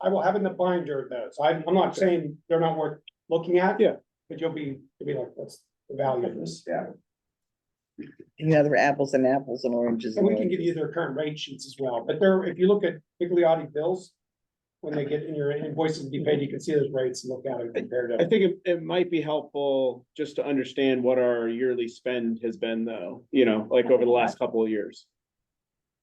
I will have in the binder those. I'm not saying they're not worth looking at. Yeah. But you'll be like, what's the value of this? Yeah. You know, there are apples and apples and oranges. And we can give you their current rate sheets as well, but they're, if you look at Bigliotti bills, when they get in your invoices to be paid, you can see those rates and look at it compared I to. think it might be helpful just to understand what our yearly spend has been though, you know, like over the last couple of years.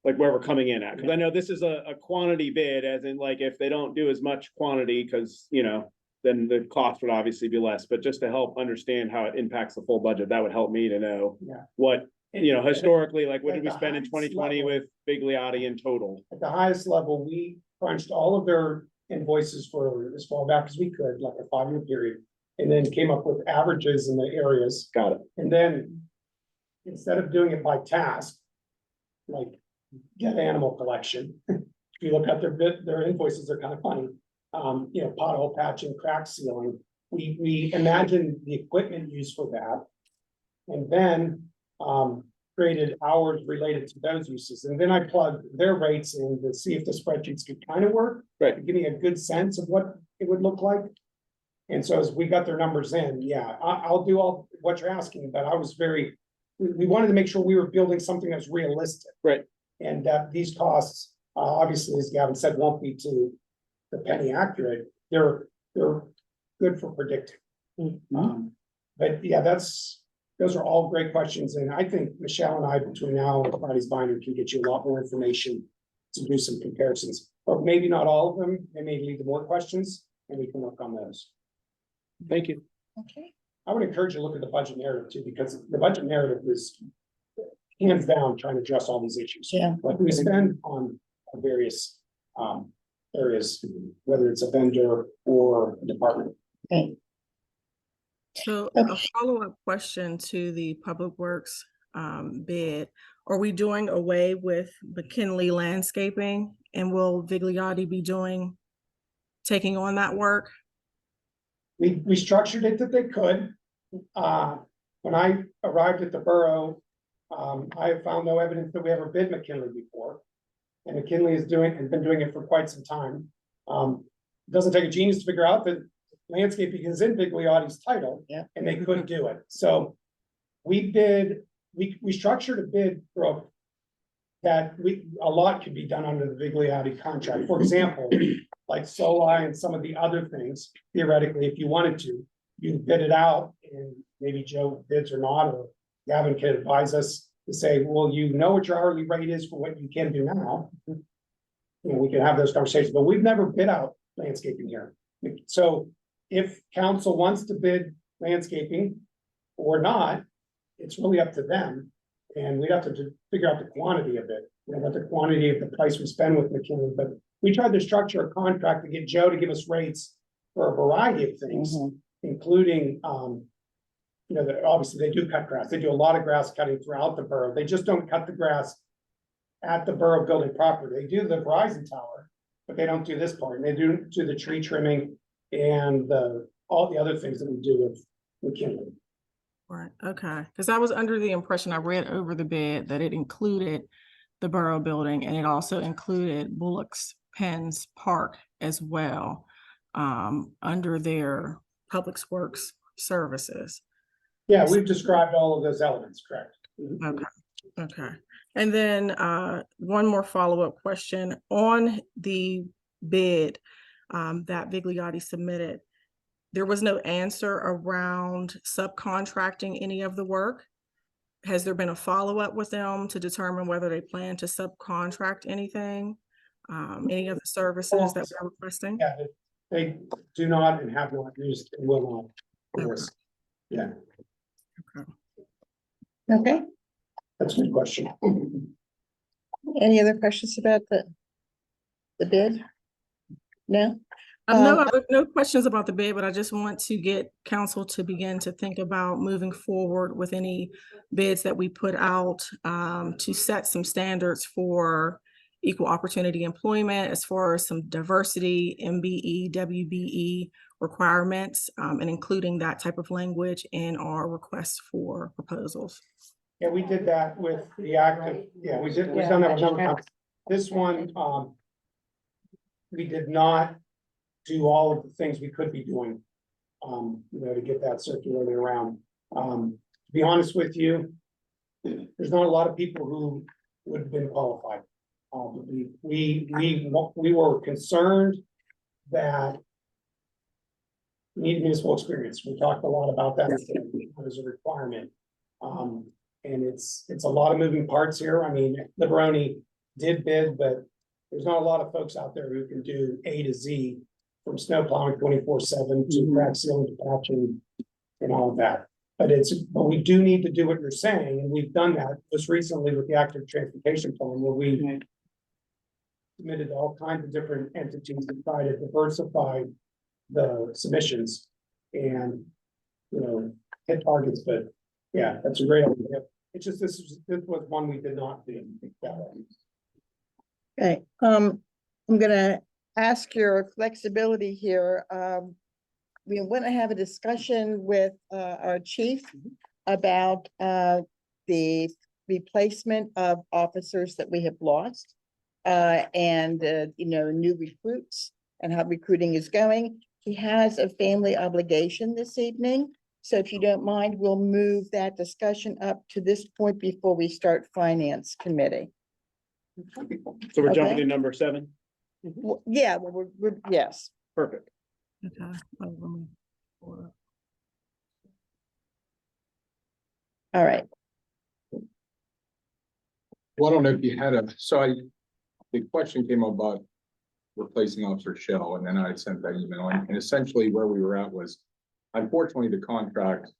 Like where we're coming in at, because I know this is a quantity bid, as in like if they don't do as much quantity, because you know, then the cost would obviously be less, but just to help understand how it impacts the full budget, that would help me to know. Yeah. What, you know, historically, like what did we At the spend in highest 2020 level. with Bigliotti in total? At the highest level, we crunched all of their invoices for as far back as we could, like a 5-year period. And then came up with averages in the areas. Got it. And then instead of doing it by task, like get animal collection, if you look at their invoices are kind of funny. You know, pothole patching, crack sealing, we imagine the equipment used for that. And then, created hours related to those uses, and then I plugged their rates in to see if the spreadsheets could kind of work. Right. To give me a good sense of what it would look like. And so as we got their numbers in, yeah, I'll do all what you're asking, but I was we wanted to make sure we were building something that's realistic. Right. And that these costs, obviously, as Gavin said, won't be to the penny accurate. They're good for predicting. But yeah, those are all great questions, and I think Michelle and I, between now and Friday's binder, can get you a lot more information to do some comparisons, or maybe not all of them. They may lead to more questions, and we can work on those. Thank you. Okay. I would encourage you to look at the budget narrative too, because the budget narrative is hands down trying to address all these issues. Yeah. Like we spend on various areas, whether it's a vendor or a department. Okay. So a follow-up question to the Public Works bid. Are we doing away with McKinley Landscaping, and will Vigliotti be taking on that work? We structured it that they could. When I arrived at the borough, I have found no evidence that we ever bid McKinley before. And McKinley has been doing it for quite some time. It doesn't take a genius to figure out that landscaping is in Bigliotti's title. Yeah. And they couldn't do it. So we structured a bid for that a lot could be done under the Bigliotti contract. For example, like Soli and some of the other things, theoretically, if you wanted to, you bid it out, and maybe Joe bids or not, or Gavin can advise us to say, well, you know what your hourly rate is for what you can do now. You know, we can have those conversations, but we've never bid out landscaping here. So if council wants to bid landscaping or not, it's really up to them. And we'd have to figure out the quantity of it, you know, what the quantity of the price we spend with McKinley. But we tried to structure a contract to get Joe to give us rates for a variety of things, including, you know, that obviously they do cut grass. They do a lot of grass cutting throughout the borough. They just don't cut the grass at the borough building property. They do the Verizon tower, but they don't do this part. And they do the tree trimming and all the other things that we do with McKinley. Right, okay, because I was under the impression, I read over the bid, that it included the borough building, and it also included Bullock's Pens Park as well, under their Public Works services. Yeah, we've described all of those elements, correct? Okay, okay. And then one more follow-up question on the bid that Vigliotti submitted. There was no answer around subcontracting any of the work. Has there been a follow-up with them to determine whether they plan to subcontract anything? Any of the services that we're requesting? Yeah, they do not and have not used and will not. Okay. Yeah, Okay. that's a good question. Any other questions about the bid? No? No questions about the bid, but I just want to get council to begin to think about moving forward with any bids that we put out to set some standards for equal opportunity employment, as far as some diversity, MBE, WBE requirements, and including that type of language in our requests for proposals. Yeah, we did that with the active, yeah, we've done that with number of times. This one, we did not do all of the things we could be doing. To get that circulated around. To be honest with you, there's not a lot of people who would have been qualified. We were concerned that we need municipal experience. We talked a lot about that as a requirement. And it's a lot of moving parts here. I mean, Liberoni did bid, but there's not a lot of folks out there who can do A to Z from snow plowing 24/7 to crack sealing to patching and all of that. But we do need to do what you're saying, and we've done that just recently with the active transportation plan where we submitted to all kinds of different entities to try to diversify the submissions and, hit targets, but yeah, that's a great idea. It's just, this was one we did not do. Okay, I'm gonna ask your flexibility here. We want to have a discussion with our chief about the replacement of officers that we have lost. And new recruits and how recruiting is going. He has a family obligation this evening. So if you don't mind, we'll move that discussion up to this point before we start finance committee. So we're jumping Okay. to number 7. Yeah, well, yes. Perfect. Okay. Oh, let me pull it up. All right. Well, I don't know if you had the question came about replacing Officer Shell, and then I sent that email, and essentially where we were at was, unfortunately, the contract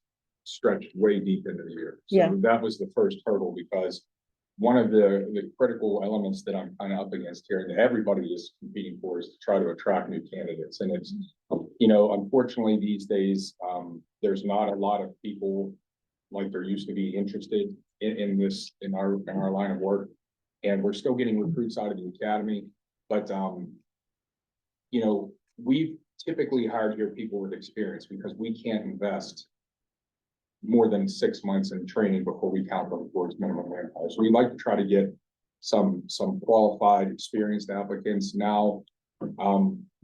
stretched way deep into the year. Yeah. So that was the first hurdle, because one of the critical elements that I'm kind of up against here, and that everybody is competing for, is to try to attract new candidates. And it's, unfortunately, these days, there's not a lot of people like there used to be interested in our line of work. And we're still getting recruits out of the academy, but we've typically hired here people with experience because we can't invest more than 6 months in training before we count them towards minimum manpower. So we like to try to get some qualified, experienced applicants. Now,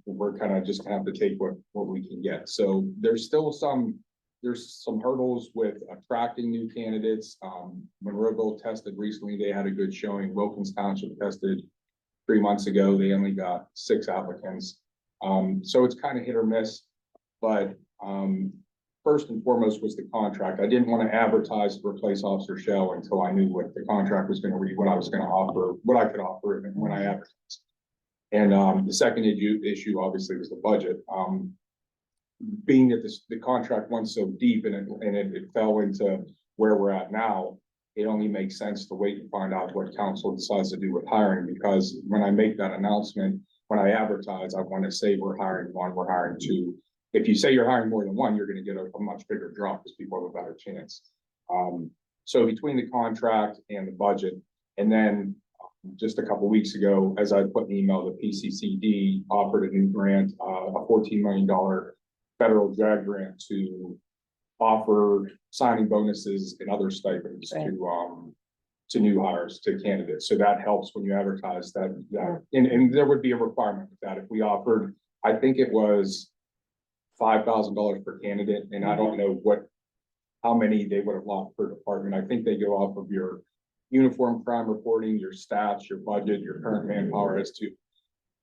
we're kind of just gonna have to take what we can get. So there's still some hurdles with attracting new candidates. Monroeville tested recently, they had a good showing. Wilkins Township tested 3 months ago, they only got 6 applicants. So it's kind of hit or miss, but first and foremost was the contract. I didn't want to advertise to replace Officer Shell until I knew what the contract was going to read, what I was going to offer, what I could offer, and when I advertised. And the second issue obviously was the budget. Being that the contract went so deep and it fell into where we're at now, it only makes sense to wait and find out what council decides to do with hiring, because when I make that announcement, when I advertise, I want to say we're hiring 1, we're hiring 2. If you say you're hiring more than 1, you're going to get a much bigger drop because people have a better chance. So between the contract and the budget, and then just a couple of weeks ago, as I put in the email, the PCCD offered a new grant, a $14 million federal JAG grant to offer signing bonuses and other stipends to new hires, to candidates. So that helps when you advertise that. And there would be a requirement with that. If we offered, I think it was $5,000 per candidate, and I don't know how many they would have lost per department. I think they go off of your uniform crime reporting, your stats, your budget, your current manpower as to,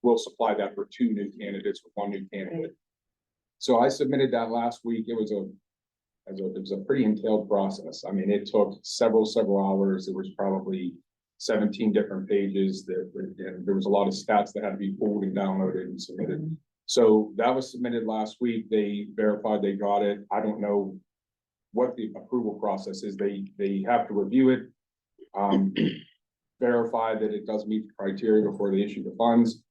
we'll supply that for 2 new candidates with 1 new candidate. So I submitted that last week. It was a pretty entailed process. I mean, it took several hours. There was probably 17 different pages and there was a lot of stats that had to be pulled and downloaded and submitted. So that was submitted last week. They verified they got it. I don't know what the approval process is. They have to review it, verify that it does meet the criteria before they issue the funds.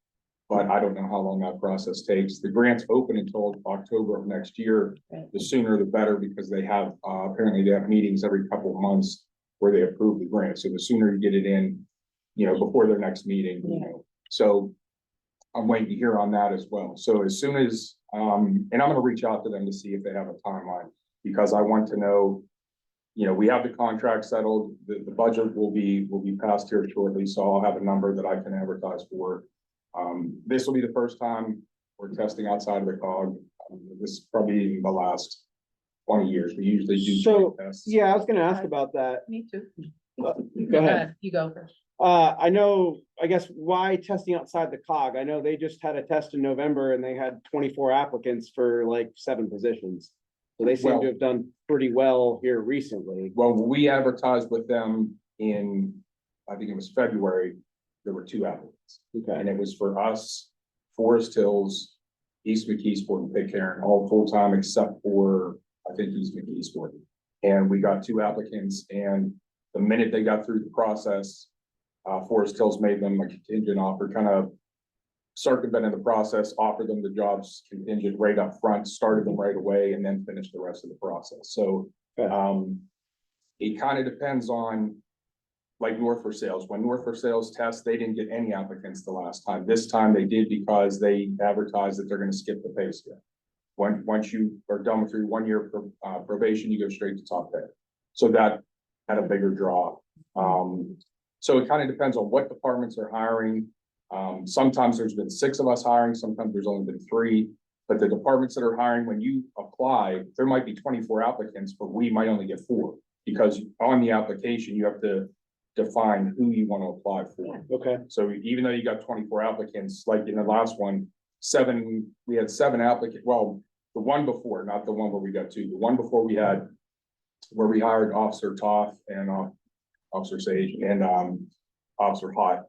But I don't know how long that process takes. The grant's open until October of next year. The sooner the better, because they have apparently they have meetings every couple of months where they approve the grant. So the sooner you get it in, before their next meeting, So I'm waiting to hear on that as well. So as soon as, and I'm going to reach out to them to see if they have a timeline, because I want to know, we have the contract settled. The budget will be passed here shortly. So I'll have a number that I can advertise for. This will be the first time We're testing outside of the cog. This is probably the last 20 years. We usually do So, joint tests. yeah, I was gonna ask about that. Me too. Go ahead. You go first. I know, I guess, why testing outside the cog? I know they just had a test in November and they had 24 applicants for like 7 positions. So they seem Well- to have done pretty well here recently. Well, we advertised with them in, I think it was February. There were 2 applicants. Okay, And it was for us, Forest Hills, East McKeesport and Pitcairn, all full-time except for, I think, East McKeesport. And we got 2 applicants, and the minute they got through the process, Forest Hills made them a contingent offer, kind of circumvented the process, offered them the jobs contingent right up front, started them right away, and then finished the rest of the process. So, Okay. it kind of depends on, like North for Sales. When North for Sales test, they didn't get any applicants the last time. This time they did because they advertised that they're gonna skip the pay scale. Once you are done with your 1 year probation, you go straight to top pay. So that had a bigger draw. So it kind of depends on what departments are hiring. Sometimes there's been 6 of us hiring, sometimes there's only been 3. But the departments that are hiring, when you apply, there might be 24 applicants, but we might only get 4. Because on the application, you have to define who you want to apply for. okay, So even though you got 24 applicants, like in the last one, we had 7 applicants. Well, the one before, not the one where we got 2, the one before we had, where we hired Officer Toth and Officer Sage and Officer Hot.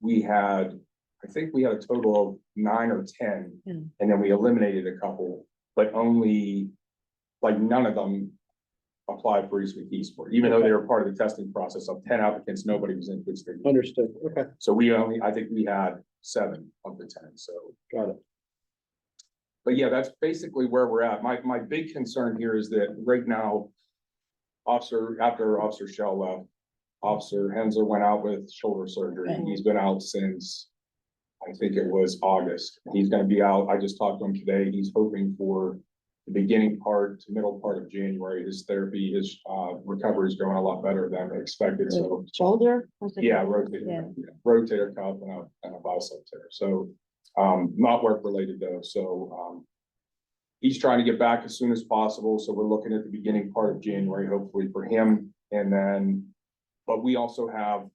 We had, I think we had a total of 9 or 10, and then we eliminated a couple, but only, like, none of them applied for East McKeesport, even though they were part of the testing process. Of 10 applicants, nobody was interested. understood, okay, So I think we had 7 of the 10, so. got it. But yeah, that's basically where we're at. My big concern here is that right now, after Officer Shell left, Officer Hensler went out with shoulder surgery. He's been out since, I think it was August. He's gonna be out. I just talked to him today. He's hoping for the beginning part to middle part of January. His therapy, his recovery is going a lot better than expected, so. Shoulder? Yeah, Yeah. rotator cuff and a bicep tear. So, not work related though. So, he's trying to get back as soon as possible. So we're looking at the beginning part of January, hopefully for him. And then, but we also have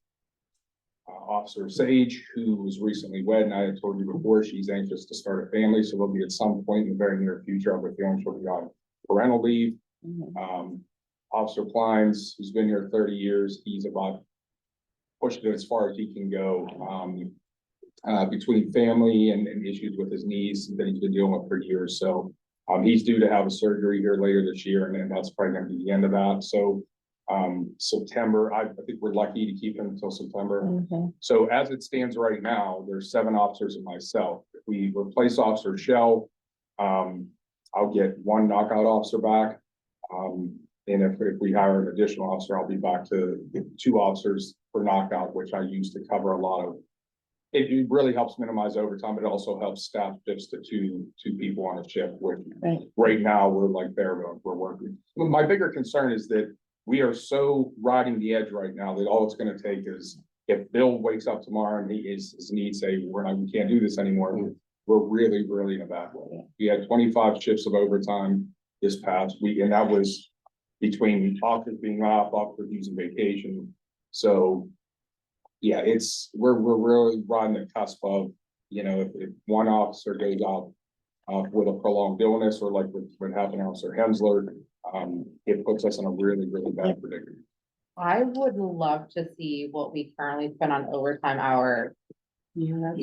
Officer Sage, who was recently wed, and I had told you before, she's anxious to start a family. So there'll be at some point in the very near future, I have a feeling she'll be on parental leave. Officer Kleins, who's been here 30 years, he's about pushed it as far as he can go. Between family and issues with his knees that he's been dealing with for years. So he's due to have a surgery here later this year, and then that's probably gonna be the end of that. So September, I think we're lucky to keep him until September. So as it stands right now, there's 7 officers and myself. If we replace Officer Shell, I'll get 1 knockout officer back. And if we hire an additional officer, I'll be back to 2 officers for knockout, which I use to cover a lot of. It really helps minimize overtime. It also helps staff shifts to two people on a shift, which right now we're like bare bones, we're working. My bigger concern is that we are so riding the edge right now that all it's gonna take is if Bill wakes up tomorrow and his needs say, we can't do this anymore, we're really, really in a bad way. We had 25 shifts of overtime this past week, and that was between officers being off, officers using vacation. So yeah, we're really riding the cusp of, if one officer goes out with a prolonged illness, or like what happened to Officer Hensler, it puts us in a really, really bad predicament. I would love to see what we currently spend on overtime hours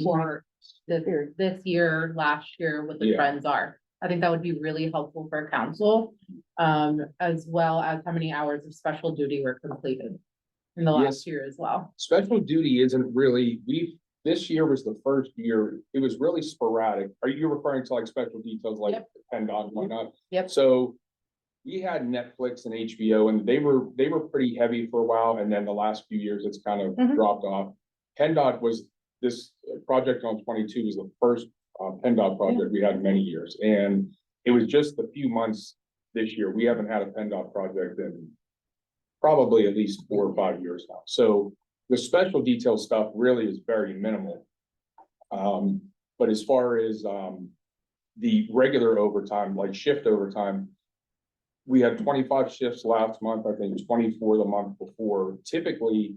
for this year, last year, what the Yeah. trends are. I think that would be really helpful for council, as well as how many hours of special duty were completed in the last Yes. year as well. Special duty isn't really, this year was the first year, it was really sporadic. Are you referring to like special details like Yep. PennDOT and whatnot? Yep. So we had Netflix and HBO, and they were pretty heavy for a while, and then the last few years it's kind of Mhm. dropped off. PennDOT was this project on 22 was the first PennDOT project we had in many years, and it was just a few months this year. We haven't had a PennDOT project in probably at least 4 or 5 years now. So the special detail stuff really is very minimal. But as far as, the regular overtime, like shift overtime, we had 25 shifts last month, I think 24 the month before. Typically,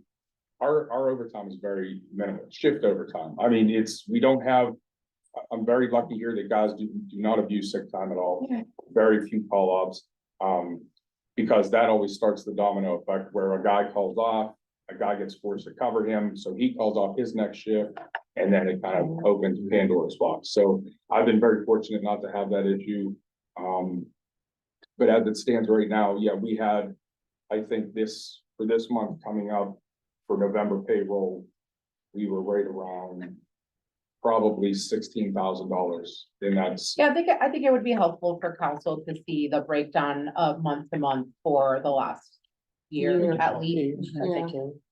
our overtime is very minimal, shift overtime. I mean, we don't have, I'm very lucky here that guys do not abuse sick time at all. Very few call-ups. Because that always starts the domino effect where a guy calls off, a guy gets forced to cover him, so he calls off his next shift, and then it kind of opens Pandora's box. So I've been very fortunate not to have that issue. But as it stands right now, yeah, we had, I think for this month coming up for November payroll, we were right around probably $16,000. And that's, Yeah, I think it would be helpful for council to see the breakdown of month to month for the last year at least.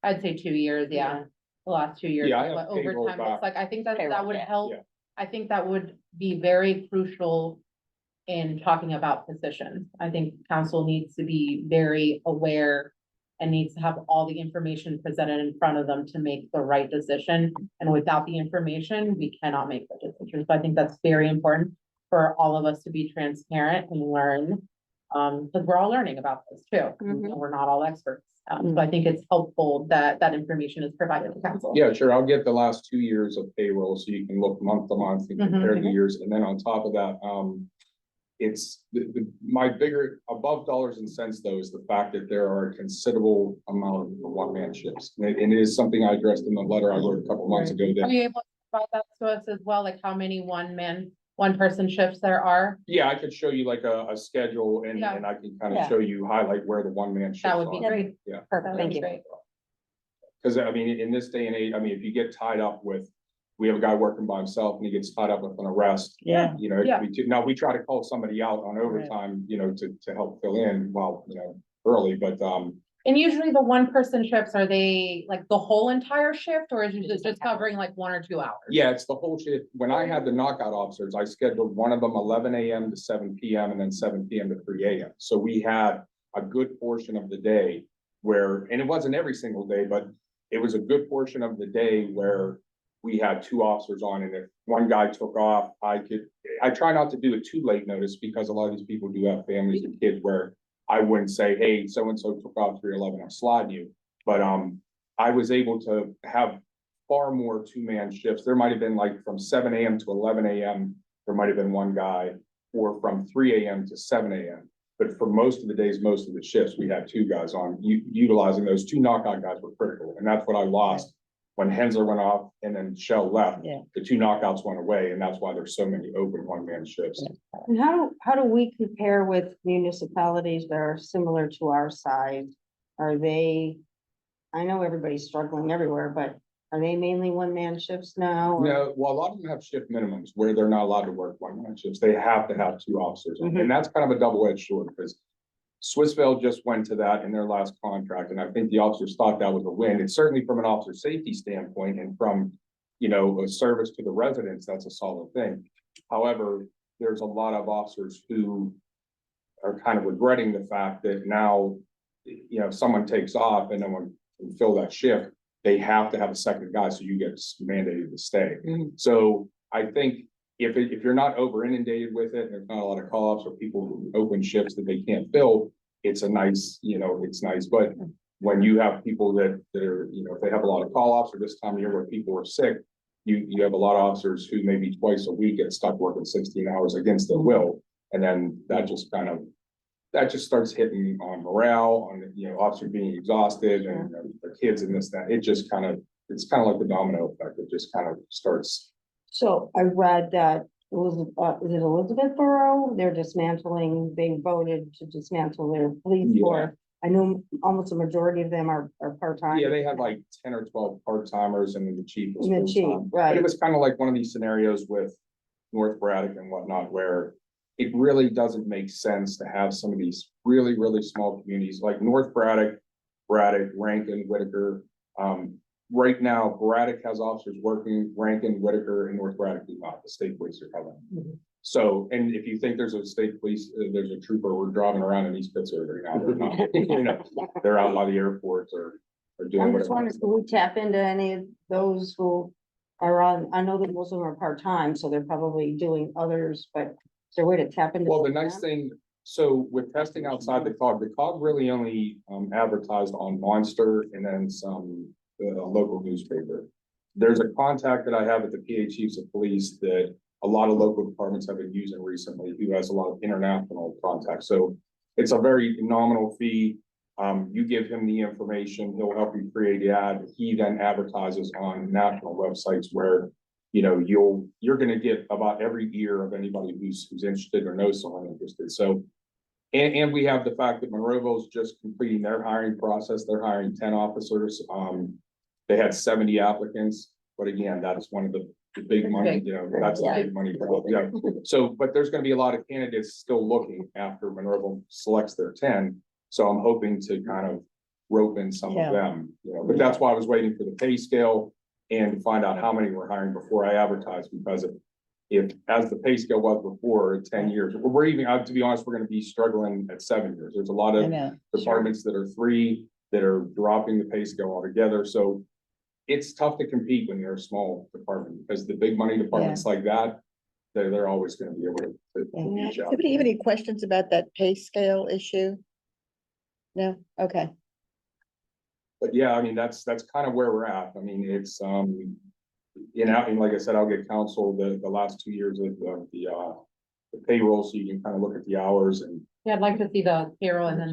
I'd say 2 years, yeah, the last 2 years. Yeah, I have What payroll overtime looks back. like. I think that Payroll, would help. Yeah. I think that would be very crucial in talking about positions. I think council needs to be very aware and needs to have all the information presented in front of them to make the right decision. And without the information, we cannot make the decisions. So I think that's very important for all of us to be transparent and learn. Because we're all learning about this too. We're not all experts. So I think it's helpful that that information is provided to council. yeah, sure, I'll get the last 2 years of payroll, so you can look month to month and compare the years, and then on top of that, it's my bigger above dollars and cents though is the fact that there are a considerable amount of one-man shifts. And it is something I addressed in the letter I wrote a couple months ago Are that, you able to provide that to us as well, like how many one person shifts there are? yeah, I could show you like a schedule and Yeah. I can kind of Yeah. show you, highlight where the one-man shifts That would be are. great. Yeah. Perfect, thank you. Great. Cause I mean, in this day and age, I mean, if you get tied up with, we have a guy working by himself and he gets tied up with an arrest. Yeah. You know, Yeah. now we try to call somebody out on overtime, you know, to help fill in while, you know, early, but, And usually the one person shifts, are they like the whole entire shift or is it just covering like 1 or 2 hours? yeah, it's the whole shit. When I had the knockout officers, I scheduled one of them 11 a.m. to 7 p.m. and then 7 p.m. to 3 a.m. So we had a good portion of the day where, and it wasn't every single day, but it was a good portion of the day where we had 2 officers on, and if one guy took off, I try not to do a too late notice because a lot of these people do have families and kids where I wouldn't say, hey, so-and-so took off 311, I'm sliding you. But, I was able to have far more 2-man shifts. There might've been like from 7 a.m. to 11 a.m., there might've been one guy, or from 3 a.m. to 7 a.m. But for most of the days, most of the shifts, we had 2 guys on, utilizing those 2 knockout guys were critical. And that's what I lost when Hensler went off and then Shell left. Yeah. The 2 knockouts went away, and that's why there's so many open one-man shifts. And how do we compare with municipalities that are similar to our size? Are they, I know everybody's struggling everywhere, but are they mainly one-man shifts now? or- No, well, a lot of them have shift minimums where they're not allowed to work one-man shifts. They have to have 2 officers. And that's kind of a double-edged sword because Swissvale just went to that in their last contract, and I think the officers thought that was a win. It's certainly from an officer safety standpoint and from, you know, a service to the residents, that's a solid thing. However, there's a lot of officers who are kind of regretting the fact that now, you know, if someone takes off and no one can fill that shift, they have to have a second guy, so you get mandated to stay. So I think if you're not over inundated with it, and there's not a lot of call-ups or people who open shifts that they can't fill, it's a nice, you know, it's nice. But when you have people that are, you know, if they have a lot of call-ups or this time of year where people are sick, you have a lot of officers who maybe twice a week get stuck working 16 hours against their will. And then that just starts hitting on morale, on, you know, officer being exhausted and the kids and this, that. It's kind of like the domino effect. It just kind of starts. So I read that is it Elizabethboro? They're dismantling, they voted to dismantle their police Yeah. force. I know almost a majority of them are part-time. Yeah, they had like 10 or 12 part-timers and then the chief was The chief, full-time. But right. it was kind of like one of these scenarios with North Braddock and whatnot, where it really doesn't make sense to have some of these really, really small communities like North Braddock, Rankin, Whitaker. Right now, Braddock has officers working, Rankin, Whitaker, and North Braddock do not. The state police are covering. So, and if you think there's a state police, there's a trooper, we're driving around in East Pittsburgh right now, they're not, you know, they're out by the airports or doing I'm just whatever. wondering, can we tap into any of those who are on, I know that most of them are part-time, so they're probably doing others, but is there a way to tap into? Well, the that? nice thing, so with testing outside the cog really only advertised on Monster and then some local newspaper. There's a contact that I have at the PA Chiefs of Police that a lot of local departments have been using recently, who has a lot of international contacts. So it's a very nominal fee. You give him the information, he'll help you create the ad. He then advertises on national websites where, you know, you're gonna get about every ear of anybody who's interested or knows someone interested. So, and we have the fact that Monroeville's just completing their hiring process. They're hiring 10 officers. They had 70 applicants, but again, that's one of the big money, you know, that's the big money. Yeah. So, but there's gonna be a lot of candidates still looking after Monroeville selects their 10. So I'm hoping to kind of rope in some Yeah. of them, you know, but that's why I was waiting for the pay scale and to find out how many we're hiring before I advertise, because if as the pay scale was before 10 years, we're even, to be honest, we're gonna be struggling at 7 years. There's a lot I of know. departments that are 3 that are dropping the pay scale altogether. So it's tough to compete when you're a small department, because the big money departments like that, they're always gonna be able to Yeah. reach out. Anybody have any questions about that pay scale issue? No, okay, But yeah, I mean, that's kind of where we're at. I mean, it's, you know, and like I said, I'll get counsel the last 2 years of the payroll, so you can kind of look at the hours and. Yeah, I'd like to see the payroll and then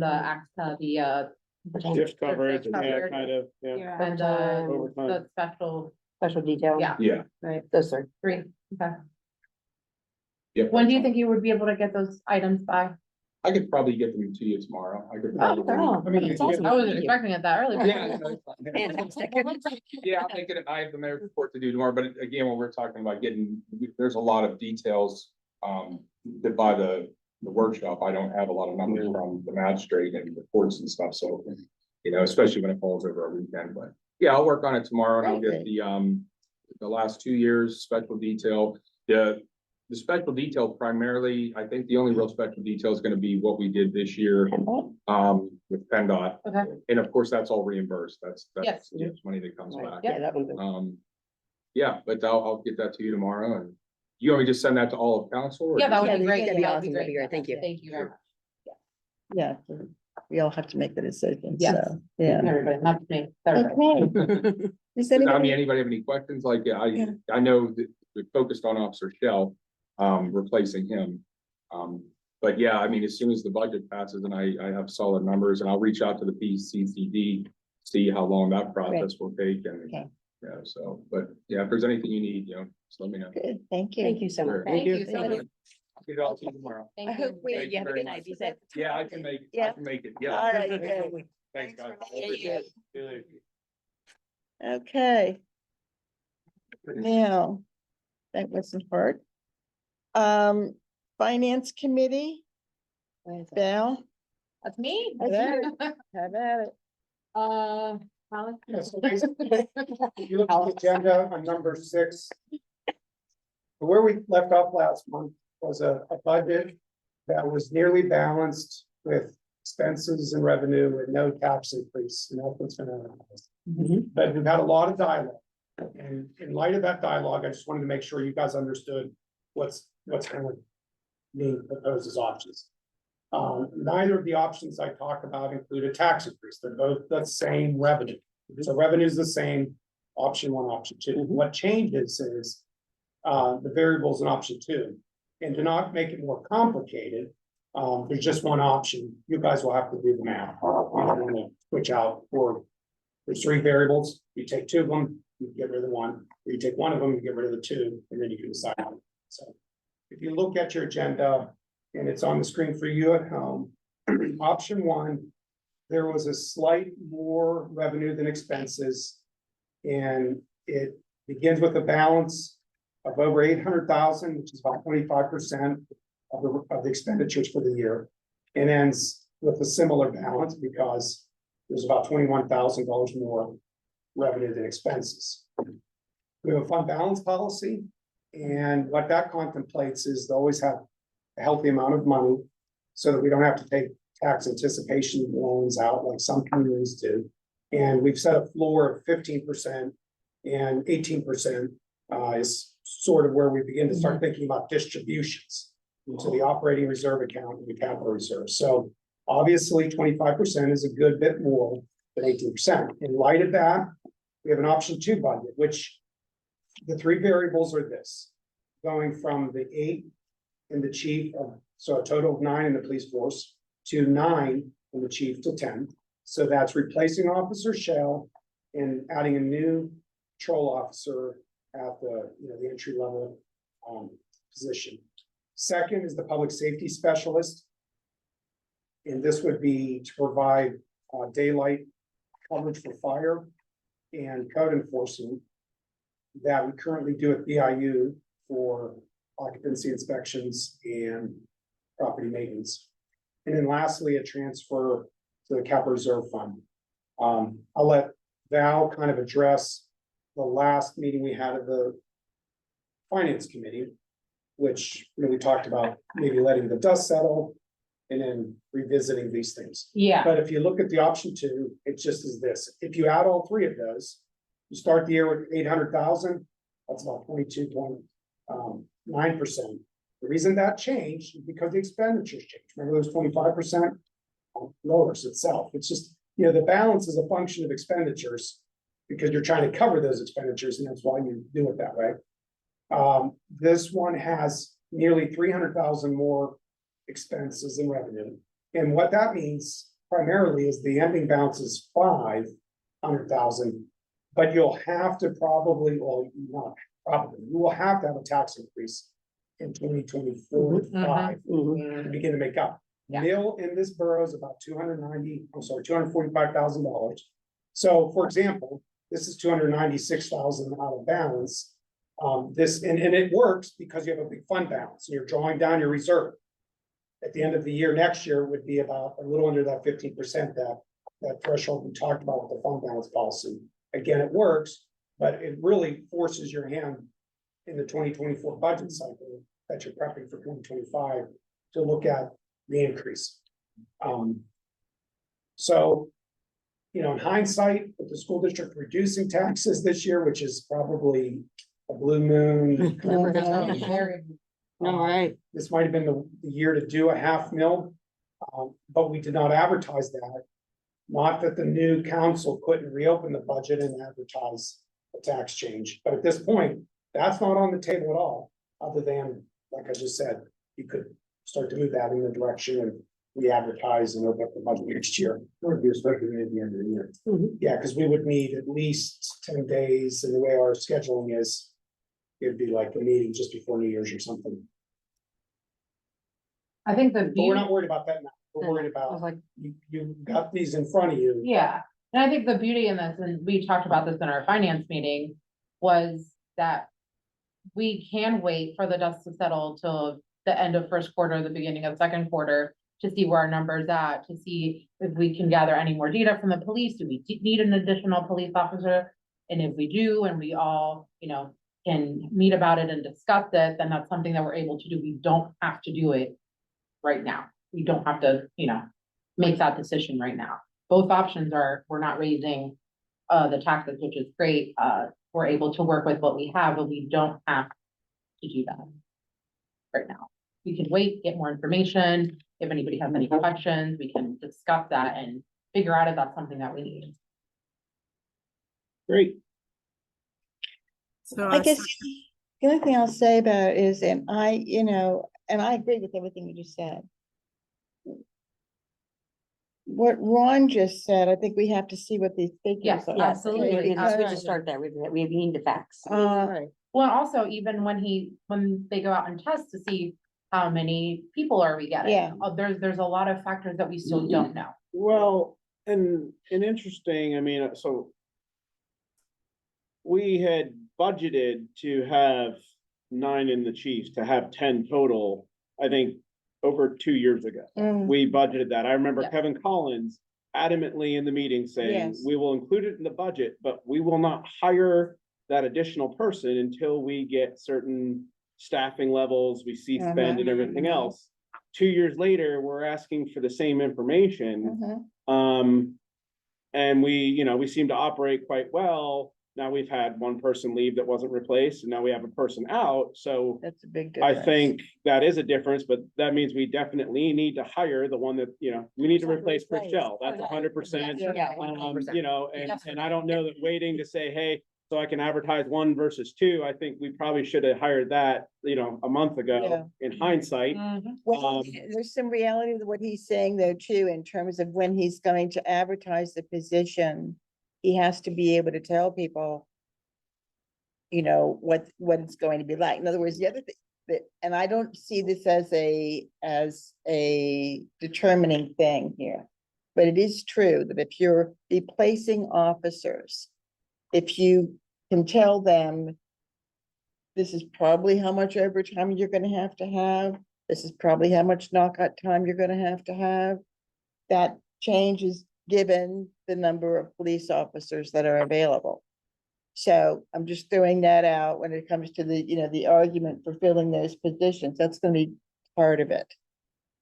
Shift coverage, Shift yeah, coverage. kind of, yeah. Yeah, and Overtime. the special, special detail. yeah, Yeah. Right, those are. 3, okay. Yep. When do you think you would be able to get those items by? I could probably get them to you tomorrow. I could Oh, probably. Oh, I mean, that's you awesome. get- I wasn't expecting it that early. Yeah. Fantastic. Yeah, I'll make it, I have the mayor's report to do tomorrow, but again, when we're talking about getting, there's a lot of details. That by the workshop, I don't have a lot of numbers from the magistrate and reports and stuff, so. You know, especially when it falls over a weekend, but yeah, I'll work on it tomorrow and I'll get the last 2 years special detail. The special detail primarily, I think the only real special detail is gonna be what we did this year, with PennDOT. Okay. And of course, that's all reimbursed. That's Yes. money that comes Right. back. Yeah, that one's. Yeah, but I'll get that to you tomorrow, and you want me to just send that to all of council? or Yeah, that just- would be great. that'd be That would awesome. That'd be great. Thank you. Thank you very much. yeah, we all have to make the decision, Yes. so, yeah. Everybody, not just me. everybody. Okay. Does I mean, anybody, anybody have any questions? Like, Yeah. I know that we focused on Officer Shell, replacing him. But yeah, I mean, as soon as the budget passes and I have solid numbers, and I'll reach out to the PCCD, see how long that process will take and. Okay. Yeah, so, but yeah, if there's anything you need, you know, just let me know. good, thank you. Thank you so much. Sure. Thank you so Anybody- much. I'll get it all to you tomorrow. Thank I hope we- Thank you very much. Yeah, I can make it. I Yeah. can make it. All Yeah. right, good. Thanks, guys. Thank you. See you later. Okay. Now, that wasn't hard. Finance Committee, Val, That's me. have at it, have at it. Alex? Yeah, so basically, if you look at the agenda on number 6. Where we left off last month was a budget that was nearly balanced with expenses and revenue and no tax increase, and that's what's gonna happen. But we've had a lot of dialogue. And in light of that dialogue, I just wanted to make sure you guys understood what's kind of being proposed as options. Neither of the options I talk about include a tax increase. They're both the same revenue. So revenue is the same, option 1, option 2. What changes is the variables in option 2. And to not make it more complicated, there's just one option. You guys will have to do the math. You don't want to switch out, or there's 3 variables. You take 2 of them, you get rid of the 1, or you take 1 of them, you get rid of the 2, and then you can decide. So if you look at your agenda, and it's on the screen for you at home, option 1, there was a slight more revenue than expenses. And it begins with a balance of over 800,000, which is about 25% of the expenditures for the year. And ends with a similar balance because there's about $21,000 more revenue than expenses. We have a fund balance policy, and what that contemplates is to always have a healthy amount of money so that we don't have to take tax anticipation loans out like some communities do. And we've set a floor of 15% and 18% is sort of where we begin to start thinking about distributions into the operating reserve account and the capital reserve. So obviously, 25% is a good bit more than 18%. In light of that, we have an option 2 budget, which the 3 variables are this: going from the 8 in the chief of, so a total of 9 in the police force, to 9 in the chief to 10. So that's replacing Officer Shell and adding a new patrol officer at the, the entry level position. Second is the public safety specialist. And this would be to provide daylight coverage for fire and code enforcement that we currently do at BIU for occupancy inspections and property maintenance. And then lastly, a transfer to the capital reserve fund. I'll let Val kind of address the last meeting we had of the finance committee, which we talked about maybe letting the dust settle and then revisiting these things. Yeah, But if you look at the option 2, it just is this: if you add all 3 of those, you start the year with 800,000. That's about 22.9%. The reason that changed is because the expenditures changed. Remember, it was 25% lowers itself. It's just, the balance is a function of expenditures because you're trying to cover those expenditures, and that's why you do it that way. This one has nearly 300,000 more expenses and revenue. And what that means primarily is the ending balance is 500,000, but you'll have to probably, well, not probably, you will have to have a tax increase in 2024 to 5 to begin to make up. Yeah. Mill in this borough is about $245,000. So for example, this is 296,000 out of balance. And it works because you have a big fund balance and you're drawing down your reserve. At the end of the year, next year would be about a little under that 15%, that threshold we talked about with the fund balance policy. Again, it works, but it really forces your hand in the 2024 budget cycle that you're prepping for 2025 to look at the increase. So, in hindsight, with the school district reducing taxes this year, which is probably a blue moon. All right. This might have been the year to do a $500,000, but we did not advertise that. Not that the new council couldn't reopen the budget and advertise a tax change, but at this point, that's not on the table at all, other than, like I just said, you could start to move that in the direction of re-advertise and open up the budget next year. Or be especially at the end of the year. Yeah, because we would need at least 10 days, and the way our scheduling is, it'd be like a meeting just before New Year's or something. I think the But we're beauty, not worried about that now. We're worried I was about, like, you got these in front of you. yeah, and I think the beauty in this, and we talked about this in our finance meeting, was that we can wait for the dust to settle till the end of first quarter, the beginning of second quarter, to see where our numbers at, to see if we can gather any more data from the police. Do we need an additional police officer? And if we do, and we all, can meet about it and discuss it, then that's something that we're able to do. We don't have to do it right now. We don't have to, make that decision right now. Both options are, we're not raising the taxes, which is great. We're able to work with what we have, but we don't have to do that right now. We can wait, get more information. If anybody has any questions, we can discuss that and figure out if that's something that we need. Great. So I guess the only thing I'll say about it is, and I agree with everything you just said. What Ron just said, I think we have to see what these figures Yes, are. absolutely. okay, it's good to because, start that with, we need the facts. Right. Well, and also even when they go out and test to see how many people are we getting? Yeah. There's a lot of factors that we still don't know. Well, and interesting, so we had budgeted to have 9 in the chiefs, to have 10 total, I think, over 2 years ago. Mm. We budgeted that. I remember Yeah. Kevin Collins adamantly in the meeting saying, Yes. we will include it in the budget, but we will not hire that additional person until we get certain staffing levels, we see spend and everything else. 2 years later, we're asking for the same information. Mhm. And we seem to operate quite well Now we've had one person leave that wasn't replaced, and now we have a person out, so That's a big I difference. think that is a difference, but that means we definitely need to hire the one that, we need to replace Chriselle. That's 100%. And I don't know that waiting to say, hey, so I can advertise one versus two, I think we probably should have hired that, a month ago in hindsight. Well, Um, there's some reality to what he's saying though, too, in terms of when he's going to advertise the position. He has to be able to tell people, what it's going to be like. In other words, the other thing that, and I don't see this as a determining thing here. But it is true that if you're replacing officers, if you can tell them, this is probably how much overtime you're gonna have to have, this is probably how much knockout time you're gonna have to have. That changes given the number of police officers that are available. So I'm just throwing that out when it comes to the argument for filling those positions. That's gonna be part of it.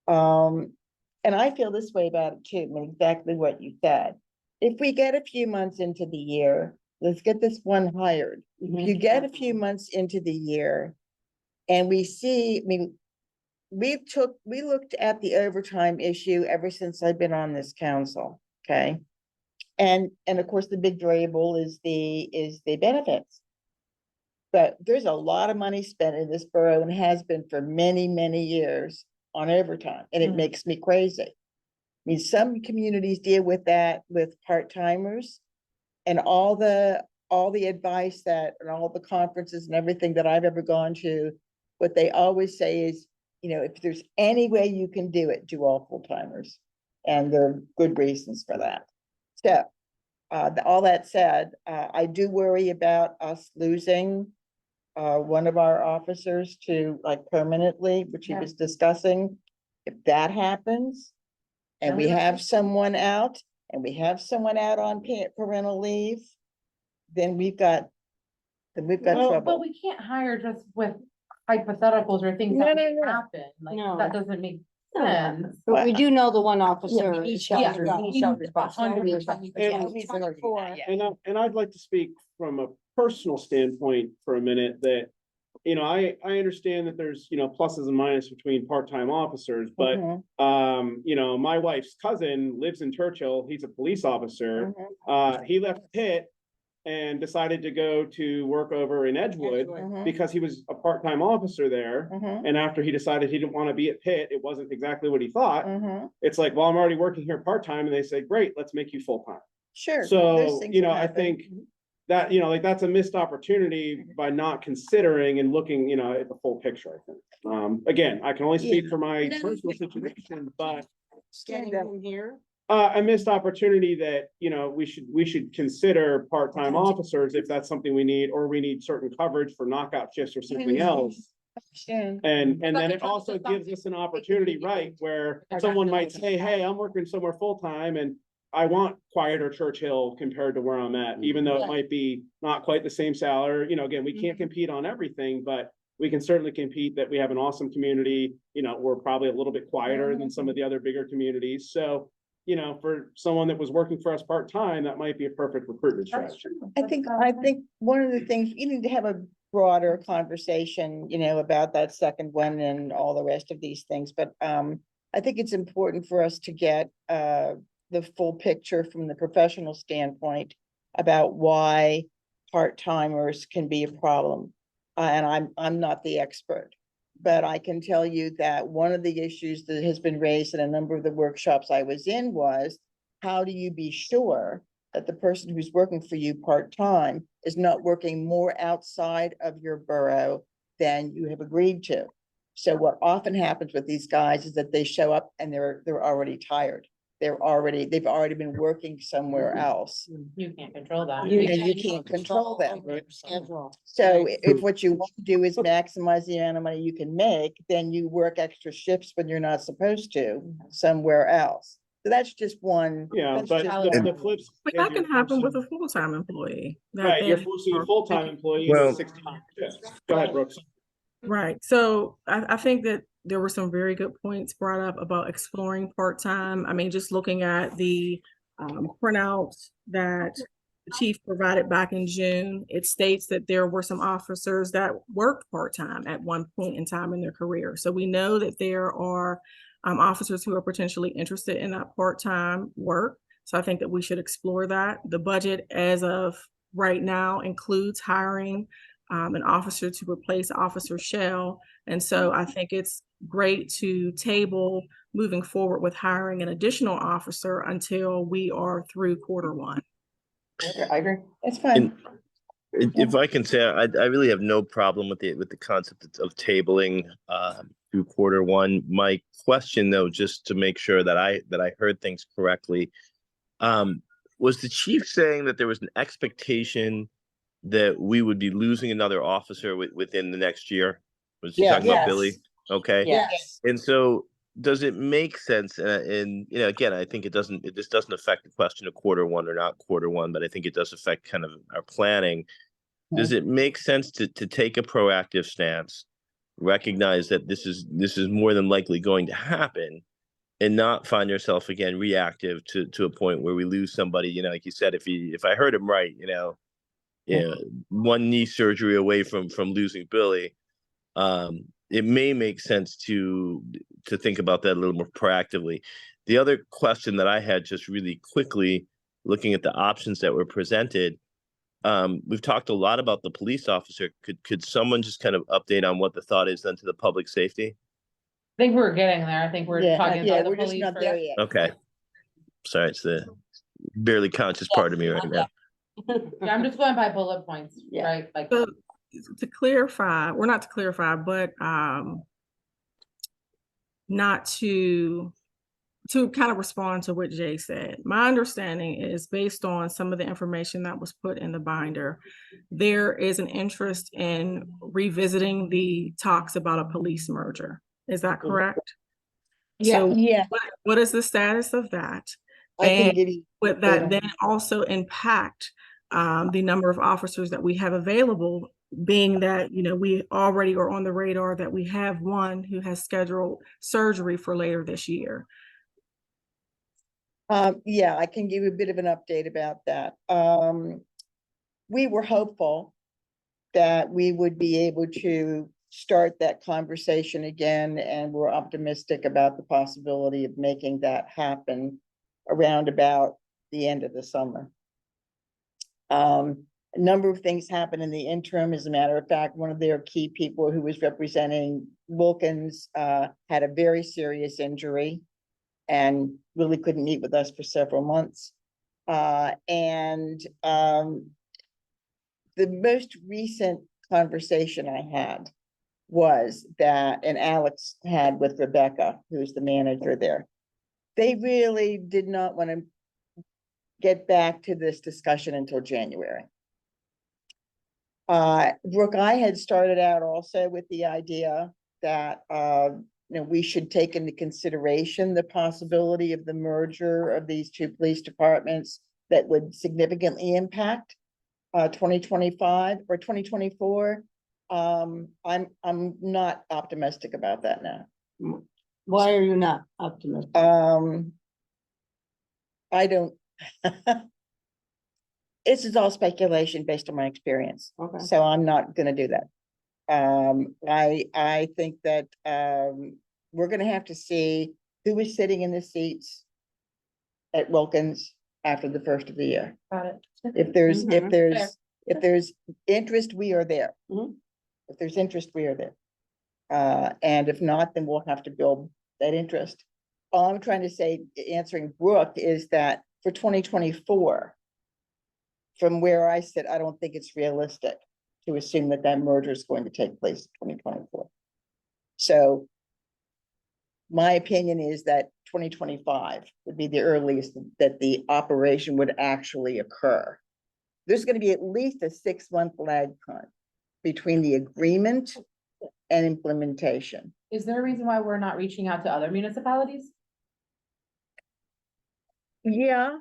And I feel this way about it too, I mean, exactly what you said. If we get a few months into the year, let's get this one hired. If you get a few months into the year and we see, I mean, we looked at the overtime issue ever since I've been on this council, okay? And of course, the big variable is the benefits. But there's a lot of money spent in this borough and has been for many, many years on overtime, and it makes me crazy. I mean, some communities deal with that with part-timers, and all the advice that, and all the conferences and everything that I've ever gone to, what they always say is, if there's any way you can do it, do all full-timers. And there are good reasons for that. So, all that said, I do worry about us losing one of our officers to permanently, which he was discussing. If that happens, and we have someone out, on parental leave, then we've got trouble. But we can't hire just with hypotheticals or things No, that no, may no. happen, like, No. that doesn't make sense. But we do know the one officer. we need is shelter. gonna We need go. shelter spots. 100%. And I'd like to speak from a personal standpoint for a minute that, I understand that there's, pluses and minuses between part-time officers, but, Mhm, my wife's cousin lives in Churchill. He's a police officer. mhm, He left Pitt and decided to go to work over in Edgewood mhm, because he was a part-time officer there. mhm, And after he decided he didn't want to be at Pitt, it wasn't exactly what he thought. mhm. It's like, well, I'm already working here part-time, and they say, great, let's make you full-time. Sure. those So, things will I happen. think that, that's a missed opportunity by not considering and looking, at the full picture, I think. Again, I can only speak for my personal situation, but Standing room here. a missed opportunity that, we should consider part-time officers if that's something we need, or we need certain coverage for knockout shifts or something else. Understand. And then But it it's also also gives us an opportunity, right, where someone might say, hey, I'm working somewhere full-time and I want quieter Churchill compared to where I'm at, even though it might be not quite the same salary. Again, we can't compete on everything, but we can certainly compete that we have an awesome community. We're probably a little bit quieter than some of the other bigger communities. So, for someone that was working for us part-time, that might be a perfect recruitment That's strategy. true. I think one of the things, you need to have a broader conversation, about that second one and all the rest of these things, but I think it's important for us to get the full picture from the professional standpoint about why part-timers can be a problem. And I'm not the expert, but I can tell you that one of the issues that has been raised in a number of the workshops I was in was, how do you be sure that the person who's working for you part-time is not working more outside of your borough than you have agreed to? So what often happens with these guys is that they show up and they're already tired. They've already been working somewhere else. You can't control that. And you can't control them. Right. Schedule. So if what you want to do is maximize the amount of money you can make, then you work extra shifts when you're not supposed to somewhere else. So that's just one. Yeah, that's but just the one. flip. But that can happen with a full-time employee. that Right, you're they- forcing a full-time employee Well- to 60. Go ahead, Brooks. Right, so I think that there were some very good points brought up about exploring part-time. I mean, just looking at the printouts that the chief provided back in June, it states that there were some officers that worked part-time at one point in time in their career. So we know that there are officers who are potentially interested in that part-time work. So I think that we should explore that. The budget as of right now includes hiring an officer to replace Officer Shell. And so I think it's great to table moving forward with hiring an additional officer until we are through Q1. I agree. That's fine. If I can say, I really have no problem with the concept of tabling through Q1. My question, though, just to make sure that I heard things correctly, was the chief saying that there was an expectation that we would be losing another officer within the next year? Was he talking about Billy? Okay. Yes. And so does it make sense? And you know, again, I think this doesn't affect the question of Q1 or not Q1, but I think it does affect kind of our planning. Does it make sense to take a proactive stance, recognize that this is more than likely going to happen, and not find yourself again reactive to a point where we lose somebody? You know, like you said, if I heard him right, you know, one knee surgery away from losing Billy. It may make sense to think about that a little more proactively. The other question that I had, just really quickly, looking at the options that were presented, we've talked a lot about the police officer. Could someone just kind of update on what the thought is then to the public safety? I think we're getting there. I think we're talking about the we're just police not first. there yet. Okay. Sorry, it's the barely conscious part of me right now. Yeah, I'm just going by bullet points, Yeah. right? Like, So to clarify, or not to clarify, but not to kind of respond to what Jay said. My understanding is, based on some of the information that was put in the binder, there is an interest in revisiting the talks about a police merger. Is that correct? So Yeah, what is the status of that? I can And give you. would that then also impact the number of officers that we have available, being that, you know, we already are on the radar that we have one who has scheduled surgery for later this year? Yeah, I can give you a bit of an update about that. We were hopeful that we would be able to start that conversation again, and we're optimistic about the possibility of making that happen around about the end of the summer. A number of things happened in the interim. As a matter of fact, one of their key people who was representing Wilkins had a very serious injury and really couldn't meet with us for several months. The most recent conversation I had was that, and Alex had with Rebecca, who's the manager there, they really did not want to get back to this discussion until January. Brooke, I had started out also with the idea that, you know, we should take into consideration the possibility of the merger of these two police departments that would significantly impact 2025 or 2024. I'm not optimistic about that now. Why are you not optimistic? I don't. This is all speculation based on my experience, Okay. so I'm not gonna do that. I think that we're gonna have to see who is sitting in the seats at Wilkins after the first of the year. got it. If there's interest, we are there. Mhm. If there's interest, we are there. And if not, then we'll have to build that interest. All I'm trying to say, answering Brooke, is that for 2024, from where I sit, I don't think it's realistic to assume that that merger is going to take place in 2024. So my opinion is that 2025 would be the earliest that the operation would actually occur. There's going to be at least a 6-month lag time between the agreement and implementation. Is there a reason why we're not reaching out to other municipalities? Yeah.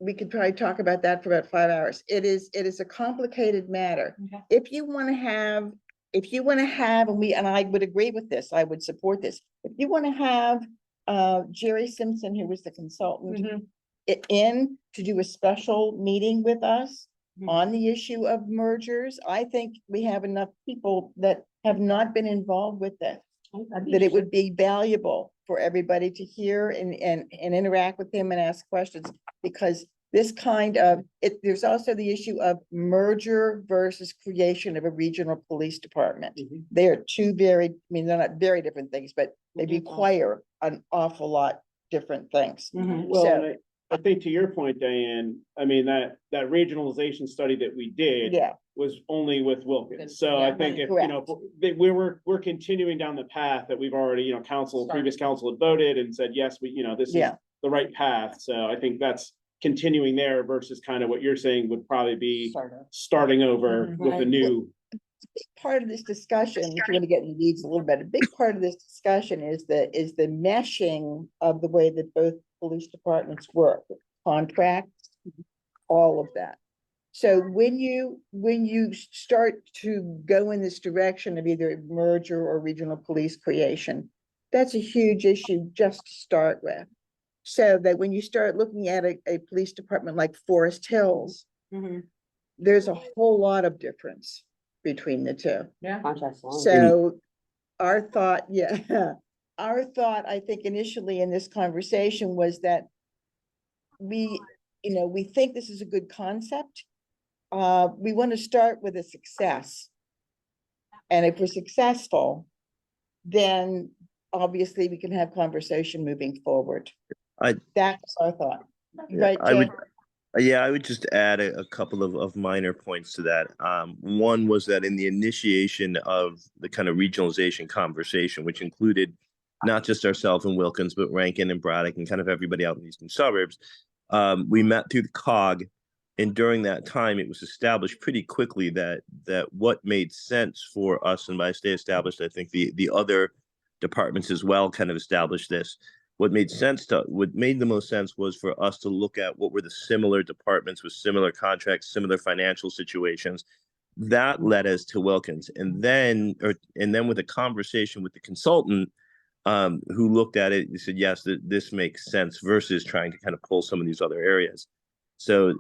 We could probably talk about that for about 5 hours. It is a complicated matter. Okay. If you want to have, and I would agree with this, I would support this. If you want to have Jerry Simpson, who was the consultant, in to do a special meeting with us Mhm. on the issue of mergers. I think we have enough people that have not been involved with that, that it would be valuable for everybody to hear and interact with him and ask questions, because this kind of, there's also the issue of merger versus creation of a regional police department. They are two very, I mean, they're not very different things, but they require an awful lot different things. Mhm. Well, So- and I think to your point, Diane, I mean, that regionalization study that we did Yeah, was only with Wilkins. So I Yeah, think right. if, you know, we're continuing down the path that we've already, you know, previous council had voted and said, yes, we, you know, this is Yeah. the right path. So I think that's continuing there versus kind of what you're saying would probably be starting over Mhm. with a Right. new. part of this discussion, if you want to get in the weeds a little bit, a big part of this discussion is the meshing of the way that both police departments work, contracts, all of that. So when you start to go in this direction of either merger or regional police creation, that's a huge issue just to start with. So that when you start looking at a police department like Forest Hills, Mhm. there's a whole lot of difference between the two. Yeah. Contracts alone. So our thought, yeah, our thought, I think initially in this conversation was that we, we think this is a good concept. We want to start with a success. And if we're successful, then obviously we can have conversation moving forward. That's our thought. Right, I would, Jay? yeah, I would just add a couple of minor points to that. One was that in the initiation of the kind of regionalization conversation, which included not just ourselves and Wilkins, but Rankin and Braddock and kind of everybody out in the eastern suburbs, we met through the COG. And during that time, it was established pretty quickly that what made sense for us, and by stay established, I think the other departments as well kind of established this. What made the most sense was for us to look at what were the similar departments with similar contracts, similar financial situations. That led us to Wilkins, and then with a conversation with the consultant, who looked at it and said, yes, this makes sense versus trying to kind of pull some of these other areas. So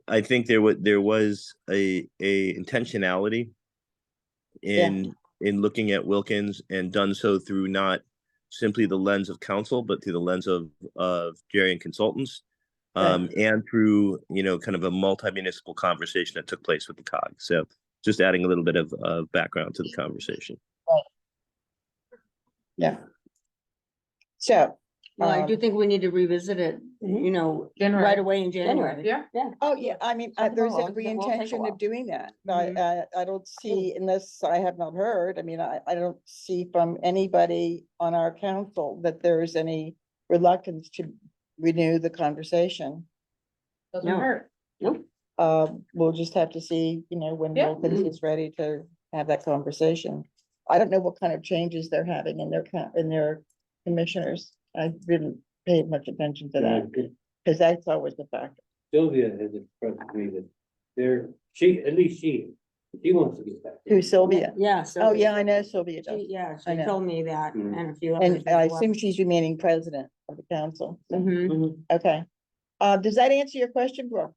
I think there was a intentionality in looking at Wilkins, and done so through not simply the lens of council, but through the lens of Jerry and consultants, and through, kind of a multi-municipal conversation that took place with the COG. So just adding a little bit of background to the conversation. Yeah. So. Well, I do think we need to revisit it, January. right away in January. Yeah. Yeah. Oh, yeah, I mean, Something there's along, every it will take a intention while. of doing that. Mhm. I don't see, unless I have not heard, I mean, I don't see from anybody on our council that there is any reluctance to renew the conversation. Doesn't No. hurt. Nope. We'll just have to see, when Yeah. Wilkins is ready to have that conversation. I don't know what kind of changes they're having in their commissioners. I didn't pay much attention to that, because that's always the factor. Sylvia has expressed to me that at least she wants to get back. Who, Sylvia? Yeah. Oh, yeah, I know Sylvia does. Yeah, I she know. told me that Mhm. and a few others. And I assume she's remaining president of the council. So, Mhm. okay. Does that answer your question, Brooke?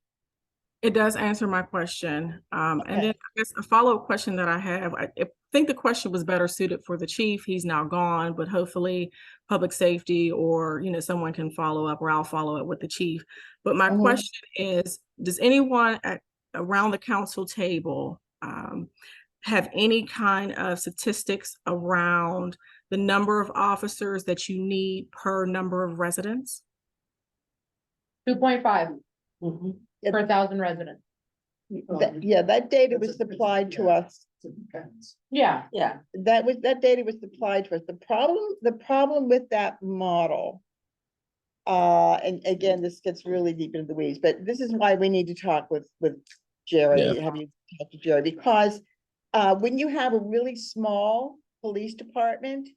It does answer my question. And Okay. then I guess a follow-up question that I have, I think the question was better suited for the chief. He's now gone, but hopefully public safety or, someone can follow up, or I'll follow up with the chief. But my Mhm. question is, does anyone around the council table have any kind of statistics around the number of officers that you need per number of residents? 2.5 Yeah. per 1,000 residents. Yeah, that data was supplied to us. Yeah. Yeah. That data was supplied to us. The problem with that model, and again, this gets really deep into the weeds, but this is why we need to talk with Jerry. Yeah. Have you talked to Jerry? Because when you have a really small police department,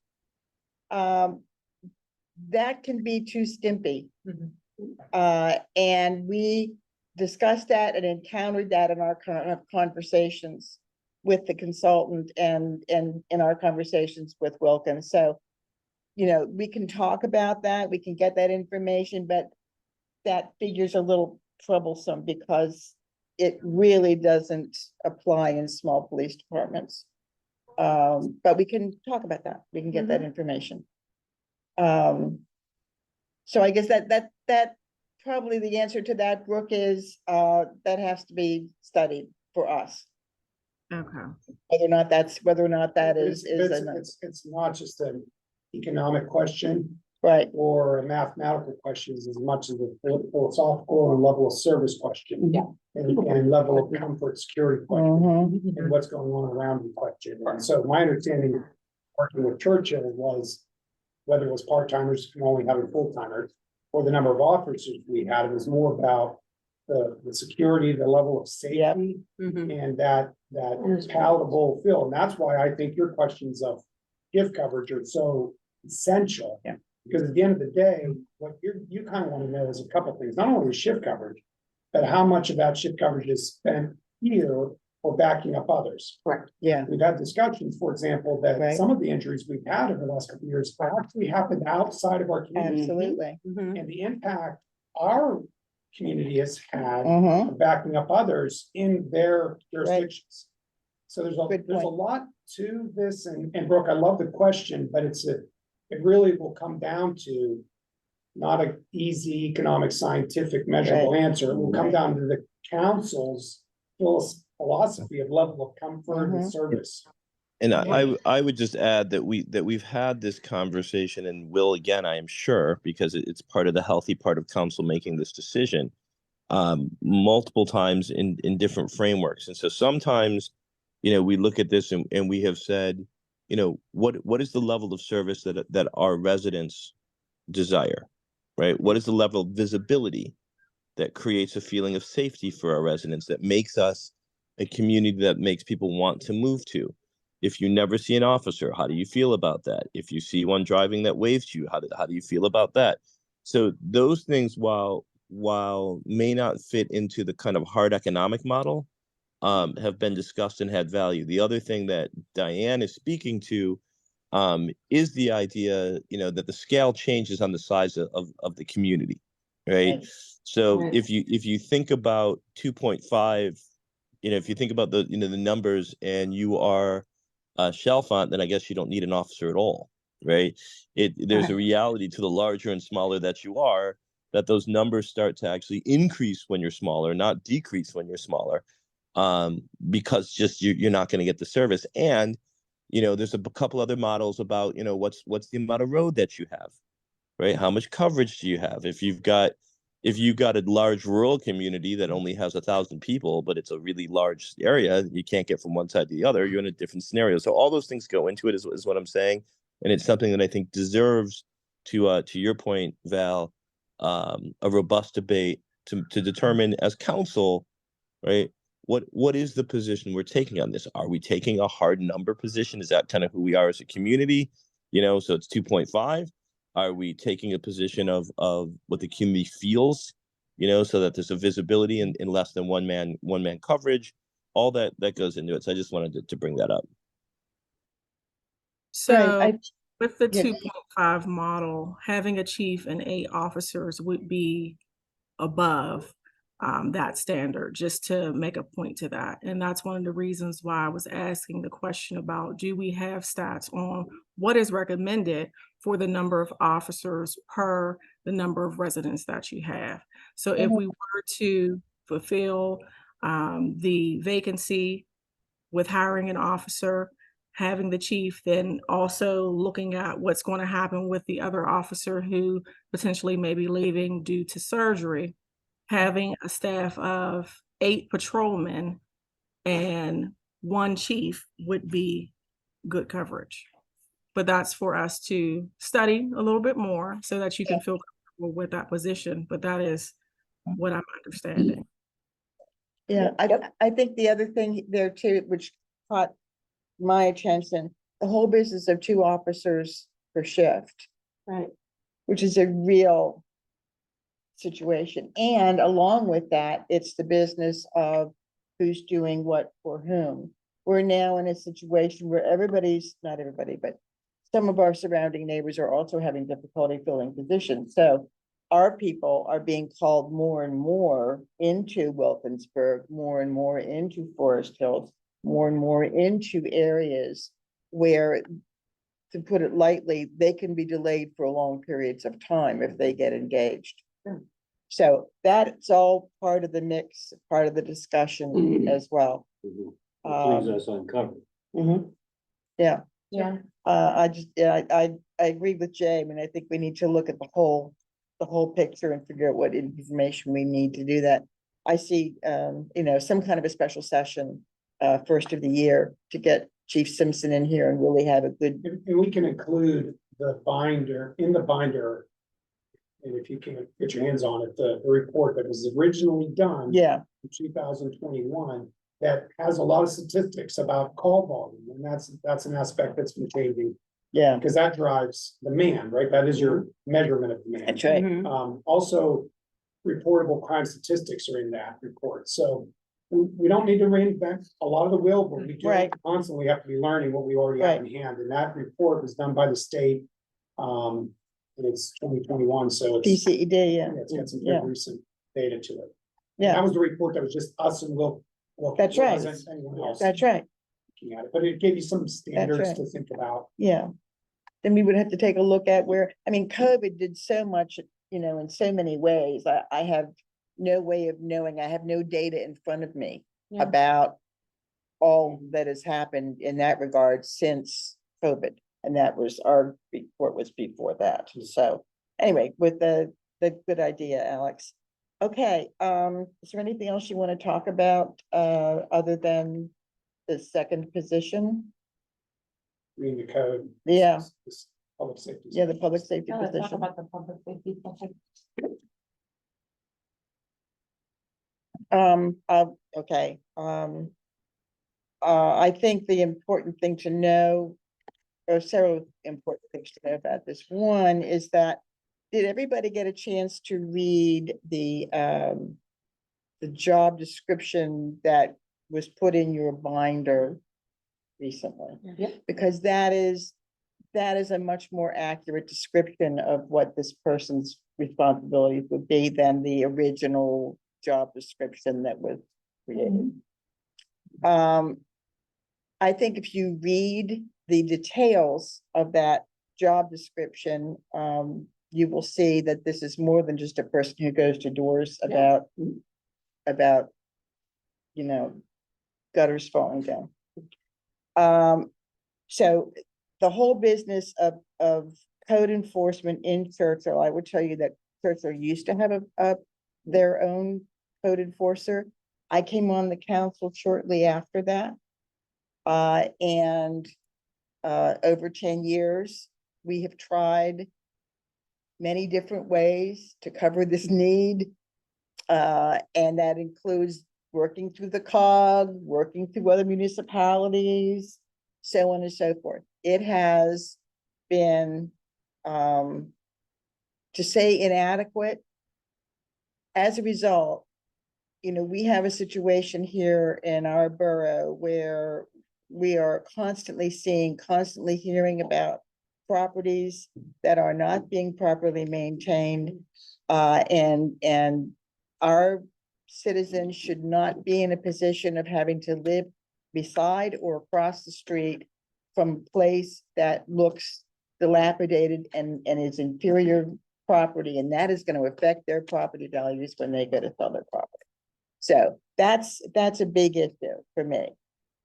that can be too skimpy. Mhm. And we discussed that and encountered that in our conversations with the consultant and in our conversations with Wilkins. So, we can talk about that, we can get that information, but that figure's a little troublesome because it really doesn't apply in small police departments. But we can talk about that. We can get that information. So I guess that probably the answer to that, Brooke, is, that has to be studied for us. Okay. Whether or not that is It's not just an economic question right. or a mathematical question as much as a philosophical and level of service question. Yeah. And level of comfort, security question, Mhm. and what's going on around you question. And so my understanding, working with Churchill, was whether it was part-timers and only having full-timers, or the number of officers we had, it was more about the security, the level of safety, and that palatable feel. And that's why I think your questions of gift coverage are so essential. Yeah. Because at the end of the day, what you kind of want to know is a couple things, not only shift coverage, but how much of that shift coverage is spent here or backing up others. Yeah, We've had discussions, for example, that Right. some of the injuries we've had in the last couple of years actually happened outside of our community. absolutely. And the impact our community has had Mhm. of backing up others in their jurisdictions. So there's Good a point. lot to this, and Brooke, I love the question, but it really will come down to not an easy economic, scientific, measurable answer. It will come Right. down to the council's philosophy of level of comfort and Mhm. service. And I would just add that we've had this conversation and will again, I am sure, because it's part of the healthy part of council making this decision, multiple times in different frameworks. And so sometimes, we look at this and we have said, what is the level of service that our residents desire, right? What is the level of visibility that creates a feeling of safety for our residents, that makes us a community that makes people want to move to? If you never see an officer, how do you feel about that? If you see one driving that waves to you, how do you feel about that? So those things, while may not fit into the kind of hard economic model, have been discussed and had value. The other thing that Diane is speaking to, is the idea, that the scale changes on the size of the community, right? Right. So Right. if you think about 2.5, if you think about the numbers and you are Chalfont, then I guess you don't need an officer at all, right? There's a reality to the larger and smaller that you are, that those numbers start to actually increase when you're smaller, not decrease when you're smaller, because just you're not going to get the service. And there's a couple other models about what's the amount of road that you have, right? How much coverage do you have? If you've got a large rural community that only has 1,000 people, but it's a really large area, you can't get from one side to the other, you're in a different scenario. So all those things go into it, is what I'm saying. And it's something that I think deserves, to your point, Val, a robust debate to determine as council, right? What is the position we're taking on this? Are we taking a hard number position? Is that kind of who we are as a community? So it's 2.5. Are we taking a position of what the community feels, so that there's a visibility in less than one man coverage? All that goes into it. So I just wanted to bring that up. So Right, with the yeah. 2.5 model, having a chief and 8 officers would be above that standard, just to make a point to that. And that's one of the reasons why I was asking the question about, do we have stats on what is recommended for the number of officers per the number of residents that you have? So if we were to fulfill the vacancy with hiring an officer, having the chief, then also looking at what's going to happen with the other officer who potentially may be leaving due to surgery, having a staff of 8 patrolmen and 1 chief would be good coverage. But that's for us to study a little bit more so that you can feel comfortable with that position. But that is what I'm understanding. Yeah, I think the other thing there too, which caught my attention, the whole business of 2 officers per shift, Right. which is a real situation. And along with that, it's the business of who's doing what for whom. We're now in a situation where not everybody, but some of our surrounding neighbors are also having difficulty filling positions. So our people are being called more and more into Wilkinsburg, more and more into Forest Hills, more and more into areas where, to put it lightly, they can be delayed for long periods of time if they get engaged. So that's all part of the mix, part of the discussion as well. It leaves us uncovered. Yeah, Yeah. I agree with Jay. I mean, I think we need to look at the whole picture and figure out what information we need to do that. I see, some kind of a special session, first of the year to get Chief Simpson in here and really have a good, And we can include the binder, in the binder. And if you can get your hands on it, the report that was originally done. yeah, In 2021, that has a lot of statistics about call volume, and that's an aspect that's been changing. yeah, Because that drives demand, right? That is your measurement of demand. that's right. Also, reportable crime statistics are in that report, so we don't need to reinvent a lot of the wheel, but we do Right. constantly have to be learning what we already have in hand, and that report was done by the state. And it's 2021, so it's, DCED, yeah, it's got some yeah. pretty recent data to it. And yeah, that was the report that was just us and Will. That's right. It wasn't anyone else that's right, looking at it, but it gave you some standards right. to think about. yeah. Then we would have to take a look at where, I mean, COVID did so much, in so many ways. I have no way of knowing, I have no data in front of me Yeah. about all that has happened in that regard since COVID. And that was, our report was before that. So anyway, with the good idea, Alex. Okay, is there anything else you want to talk about, other than the second position? Reading the code. Yeah. This public safety. Yeah, the public safety Yeah, let's talk position. about the public safety section. Okay, I think the important thing to know, or several important things to know about this. One is that, did everybody get a chance to read the job description that was put in your binder recently? Yep. Because that is a much more accurate description of what this person's responsibilities would be than the original job description that was created. I think if you read the details of that job description, you will see that this is more than just a person who goes to doors about, gutters falling down. So the whole business of code enforcement in Churchill, I would tell you that Churchill used to have their own code enforcer. I came on the council shortly after that. And over 10 years, we have tried many different ways to cover this need. And that includes working through the COG, working through other municipalities, so on and so forth. It has been, to say inadequate. As a result, we have a situation here in our borough where we are constantly hearing about properties that are not being properly maintained. And our citizens should not be in a position of having to live beside or across the street from a place that looks dilapidated and is inferior property, and that is going to affect their property values when they go to sell their property. So that's a big issue for me.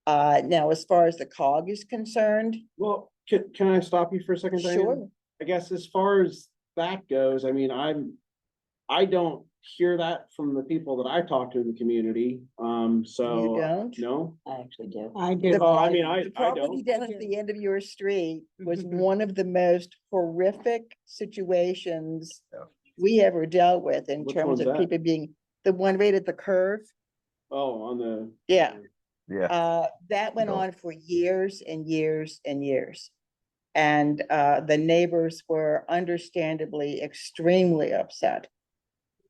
Now, as far as the COG is concerned, Well, can I stop you for a second? Diane? sure, I guess as far as that goes, I mean, I don't hear that from the people that I talk to in the community, so. You don't? No, I actually do. I do. oh, I mean, The I property don't. down at the end of your street was Mhm. one of the most horrific situations we ever dealt with in Which terms one's of that? people being, the one right at the curve. Oh, on the. Yeah. Yeah. That went No. on for years and years and years. And the neighbors were understandably extremely upset.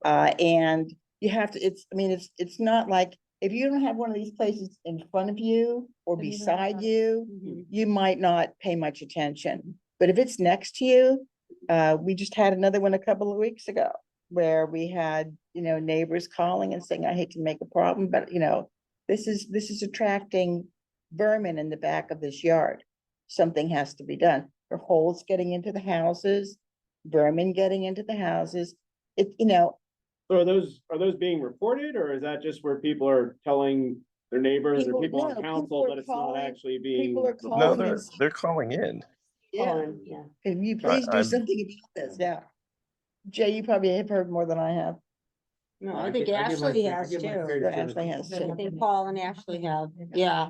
And you have to, it's not like, if you don't have one of these places in front of you or Then you don't beside have- you, you might not pay much attention. But if it's next to you, we just had another one a couple of weeks ago. where we had, neighbors calling and saying, I hate to make a problem, but this is attracting vermin in the back of this yard. Something has to be done. There are holes getting into the houses, vermin getting into the houses. So are those being reported, or is that just where people are telling their neighbors or people on no, council, people are but it's not calling- actually being? people are No, calling they're, and they're calling in. yeah, Yeah. can you please do I'm- something about this? Yeah. Jay, you probably have heard more than I have. No, I I think give my Ashley fair- I has give my too. fair Yeah, share. Ashley has I too. think Paul and Ashley have, yeah.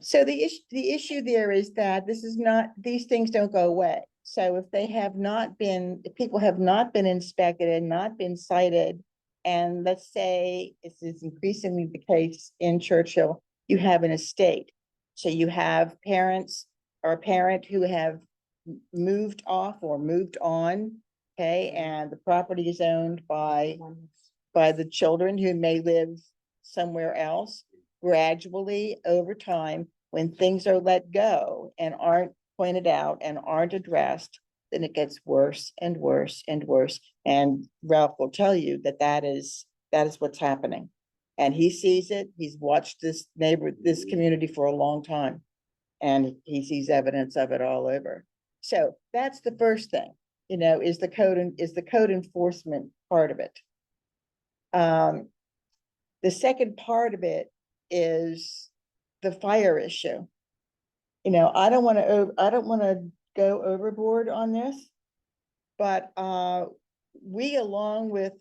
So the issue there is that these things don't go away. So if if people have not been inspected and not been cited, and let's say this is increasingly the case in Churchill, you have an estate. So you have parents or a parent who have moved off or moved on, okay, and the property is owned by the children who may live somewhere else. Gradually, over time, when things are let go and aren't pointed out and aren't addressed, then it gets worse and worse and worse. And Ralph will tell you that is what's happening. And he sees it. He's watched this community for a long time. And he sees evidence of it all over. So that's the first thing, is the code enforcement part of it. The second part of it is the fire issue. I don't want to go overboard on this, but we, along with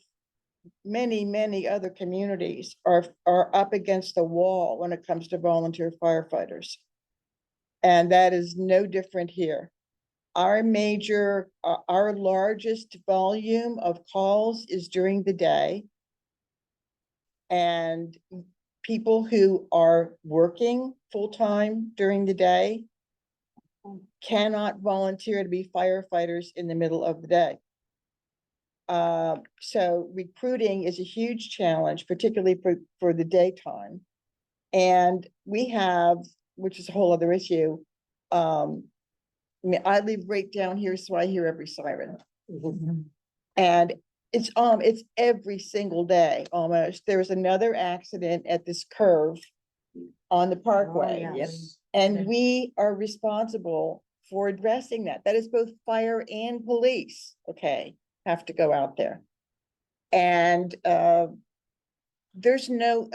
many other communities, are up against the wall when it comes to volunteer firefighters. And that is no different here. Our largest volume of calls is during the day. And people who are working full-time during the day cannot volunteer to be firefighters in the middle of the day. So recruiting is a huge challenge, particularly for the daytime. And we have, which is a whole other issue, I live right down here, so I hear every siren. And it's every single day almost. There was another accident at this curve on the Parkway. Oh, yes. And we are responsible for addressing that. That is both fire and police, okay, have to go out there. And there's no,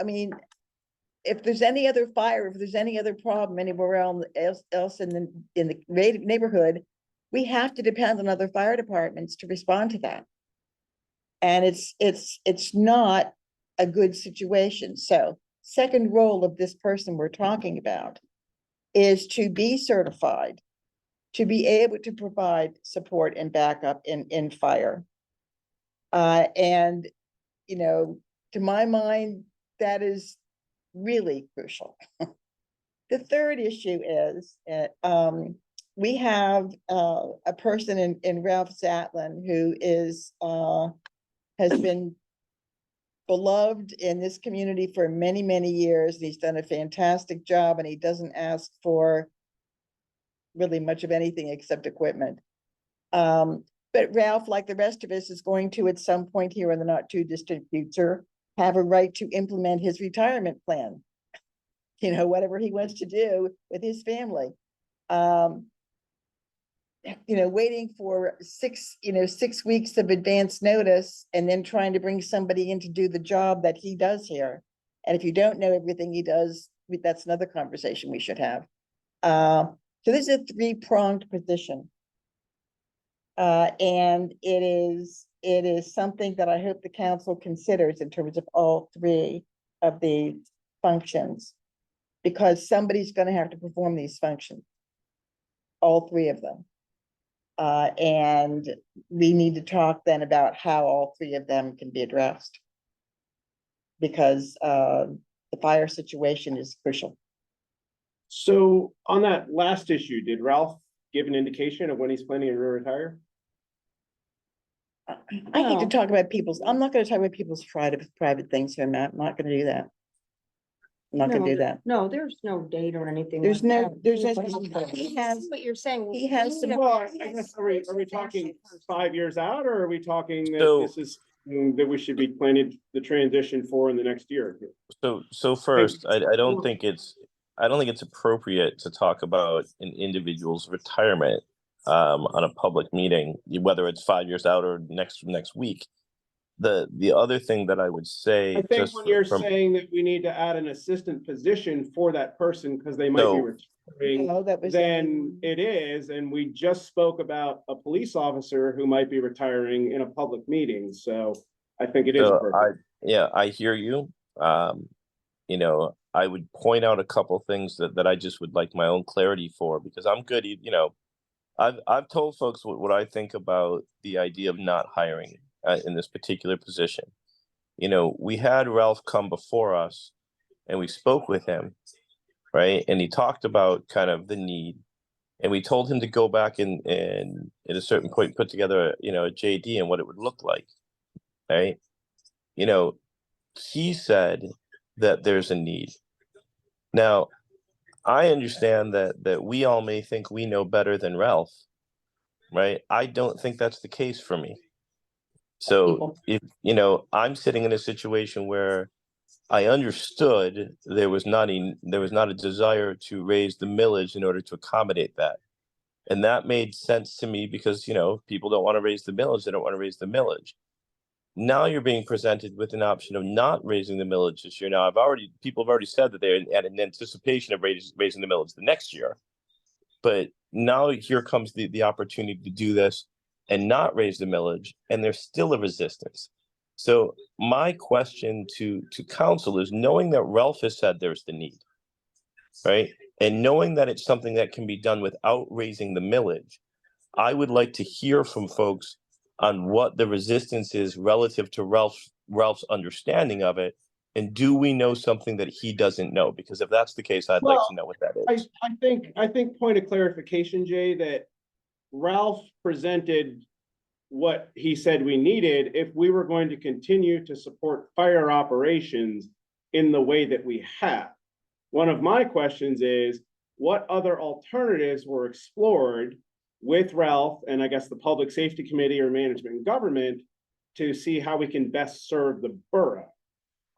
if there's any other fire, if there's any other problem anywhere else in the neighborhood, we have to depend on other fire departments to respond to that. And it's not a good situation. So second role of this person we're talking about is to be certified, to be able to provide support and backup in fire. And, to my mind, that is really crucial. The third issue is, we have a person in Ralph Zatlin who has been beloved in this community for many years. He's done a fantastic job, and he doesn't ask for really much of anything except equipment. But Ralph, like the rest of us, is going to, at some point here in the not too distant future, have a right to implement his retirement plan. Whatever he wants to do with his family. Waiting for 6 weeks of advance notice and then trying to bring somebody in to do the job that he does here. And if you don't know everything he does, that's another conversation we should have. So this is a three-pronged position. And it is something that I hope the council considers in terms of all three of the functions, because somebody's going to have to perform these functions, all three of them. And we need to talk then about how all three of them can be addressed, because the fire situation is crucial. So on that last issue, did Ralph give an indication of when he's planning to retire? I hate to No. talk about I'm not going to talk about people's private things here, Matt. I'm not going to do that. I'm not going to do that. No, there's no date or anything. There's like no, that. he has, What you're saying. he has some- Well, I guess, are we talking 5 years out, or are we talking that So- this is that we should be planning the transition for in the next year or two. So first, I don't think it's appropriate to talk about an individual's retirement on a public meeting, whether it's 5 years out or next week. The other thing that I would say, I think just when you're from, saying that we need to add an assistant position for that person because they might be So- retiring, Oh, that was. then it is, and we just spoke about a police officer who might be retiring in a public meeting, so I think it is so appropriate. I hear you. You know, I would point out a couple things that I just would like my own clarity for, because I'm good. You know, I've told folks what I think about the idea of not hiring in this particular position. You know, we had Ralph come before us and we spoke with him, right? And he talked about kind of the need. And we told him to go back and at a certain point put together, you know, a JD and what it would look like, right? You know, he said that there's a need. Now, I understand that we all may think we know better than Ralph, right? I don't think that's the case for me. So People. if, you know, I'm sitting in a situation where I understood there was not a desire to raise the millage in order to accommodate that. And that made sense to me because, you know, people don't want to raise the millage, they don't want to raise the millage. Now you're being presented with an option of not raising the millage this year. Now people have already said that they're at an anticipation of raising the millage the next year. But now here comes the opportunity to do this and not raise the millage, and there's still a resistance. So my question to council is, knowing that Ralph has said there's the need, right? And knowing that it's something that can be done without raising the millage, I would like to hear from folks on what the resistance is relative to Ralph's understanding of it. And do we know something that he doesn't know? Because if that's the case, I'd like to know what that is. I think point of clarification, Jay, that Ralph presented what he said we needed if we were going to continue to support fire operations in the way that we have. One of my questions is, what other alternatives were explored with Ralph and I guess the Public Safety Committee or Management and Government to see how we can best serve the borough?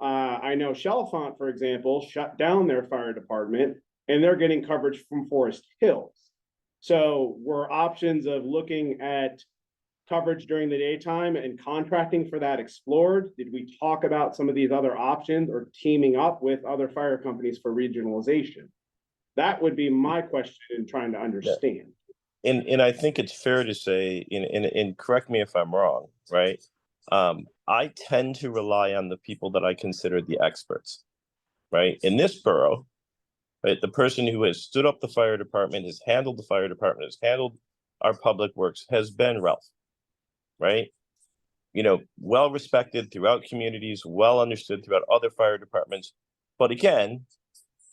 I know Chalfont, for example, shut down their fire department and they're getting coverage from Forest Hills. So were options of looking at coverage during the daytime and contracting for that explored? Did we talk about some of these other options or teaming up with other fire companies for regionalization? That would be my question in trying to understand. And I think it's fair to say, and correct me if I'm wrong, right? I tend to rely on the people that I consider the experts, right? In this borough, right, the person who has stood up the fire department, has handled the fire department, has handled our public works, has been Ralph, right? You know, well respected throughout communities, well understood throughout other fire departments. But again,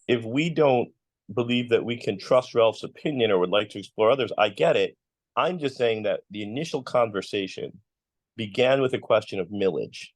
if we don't believe that we can trust Ralph's opinion or would like to explore others, I get it. I'm just saying that the initial conversation began with a question of millage,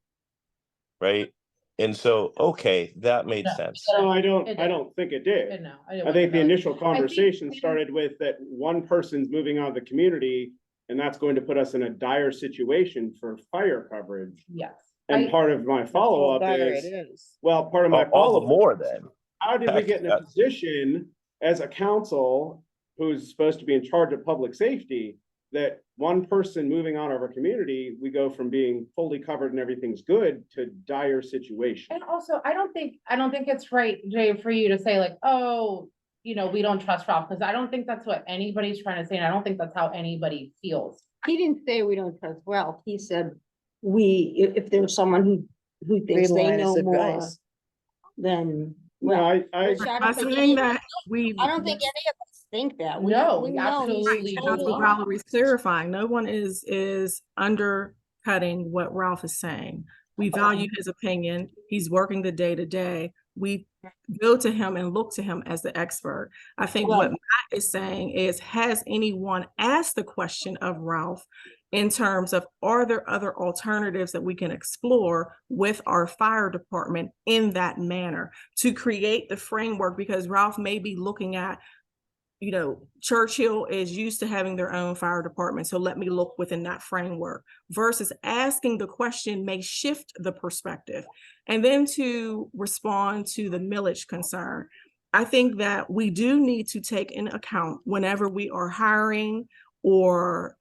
right? And so, okay, that made sense. No, I don't think it did. No, I think the initial conversation started with that one person's moving out of the community, and that's going to put us in a dire situation for fire coverage. Yes. And part of my follow-up is, well, part of my All the follow-up, more then. how did we get in a position as a council who's supposed to be in charge of public safety, that one person moving out of our community, we go from being fully covered and everything's good to dire situation? And also, I don't think it's right, Jay, for you to say like, oh, you know, we don't trust Ralph, because I don't think that's what anybody's trying to say, and I don't think that's how anybody feels. He didn't say we don't trust Ralph. He said if there's someone who thinks they Rely on know his more, advice. then. No, Ralph. I Which I don't think saying any of that us- we. I don't think any of us think that. No, We we know he's absolutely do That's what not. Valerie's clarifying. No one is undercutting what Ralph is saying. We value his opinion. He's working the day to day. We go to him and look to him as the expert. I think what Matt is saying is, has anyone asked the question of Ralph in terms of, are there other alternatives that we can explore with our fire department in that manner to create the framework? Because Ralph may be looking at you know, Churchill is used to having their own fire department, so let me look within that framework, versus asking the question may shift the perspective. And then to respond to the millage concern, I think that we do need to take into account whenever we are hiring or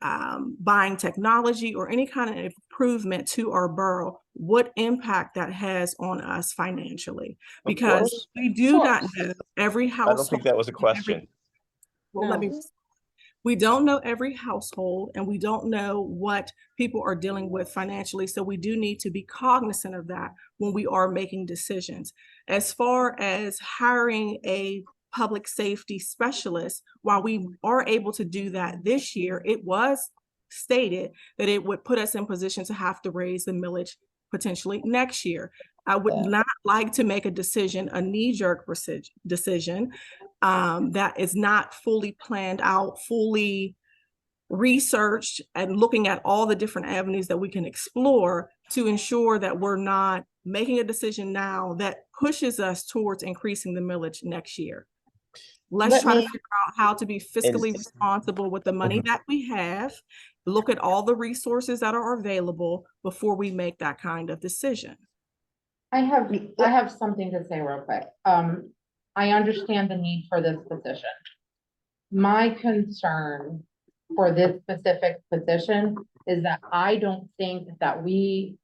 buying technology or any kind of improvement to our borough, what impact that has on us financially. Of Because course. we do not course. know every I don't household. think that was a question. Well, let me, we don't know every household and we don't know what people are dealing with financially. So we do need to be cognizant of that when we are making decisions. As far as hiring a public safety specialist, while we are able to do that this year, it was stated that it would put us in position to have to raise the millage potentially next year. I would Yeah. not like to make a decision, a knee-jerk decision that is not fully planned out, fully researched, and looking at all the different avenues that we can explore to ensure that we're not making a decision now that pushes us towards increasing the millage next year. Let's Let try to me- figure out how to be fiscally responsible with the money that we have, look at all the resources that are available before we make that kind of decision. I have something to say real quick. I understand the need for this position. My concern for this specific position is that I don't think that we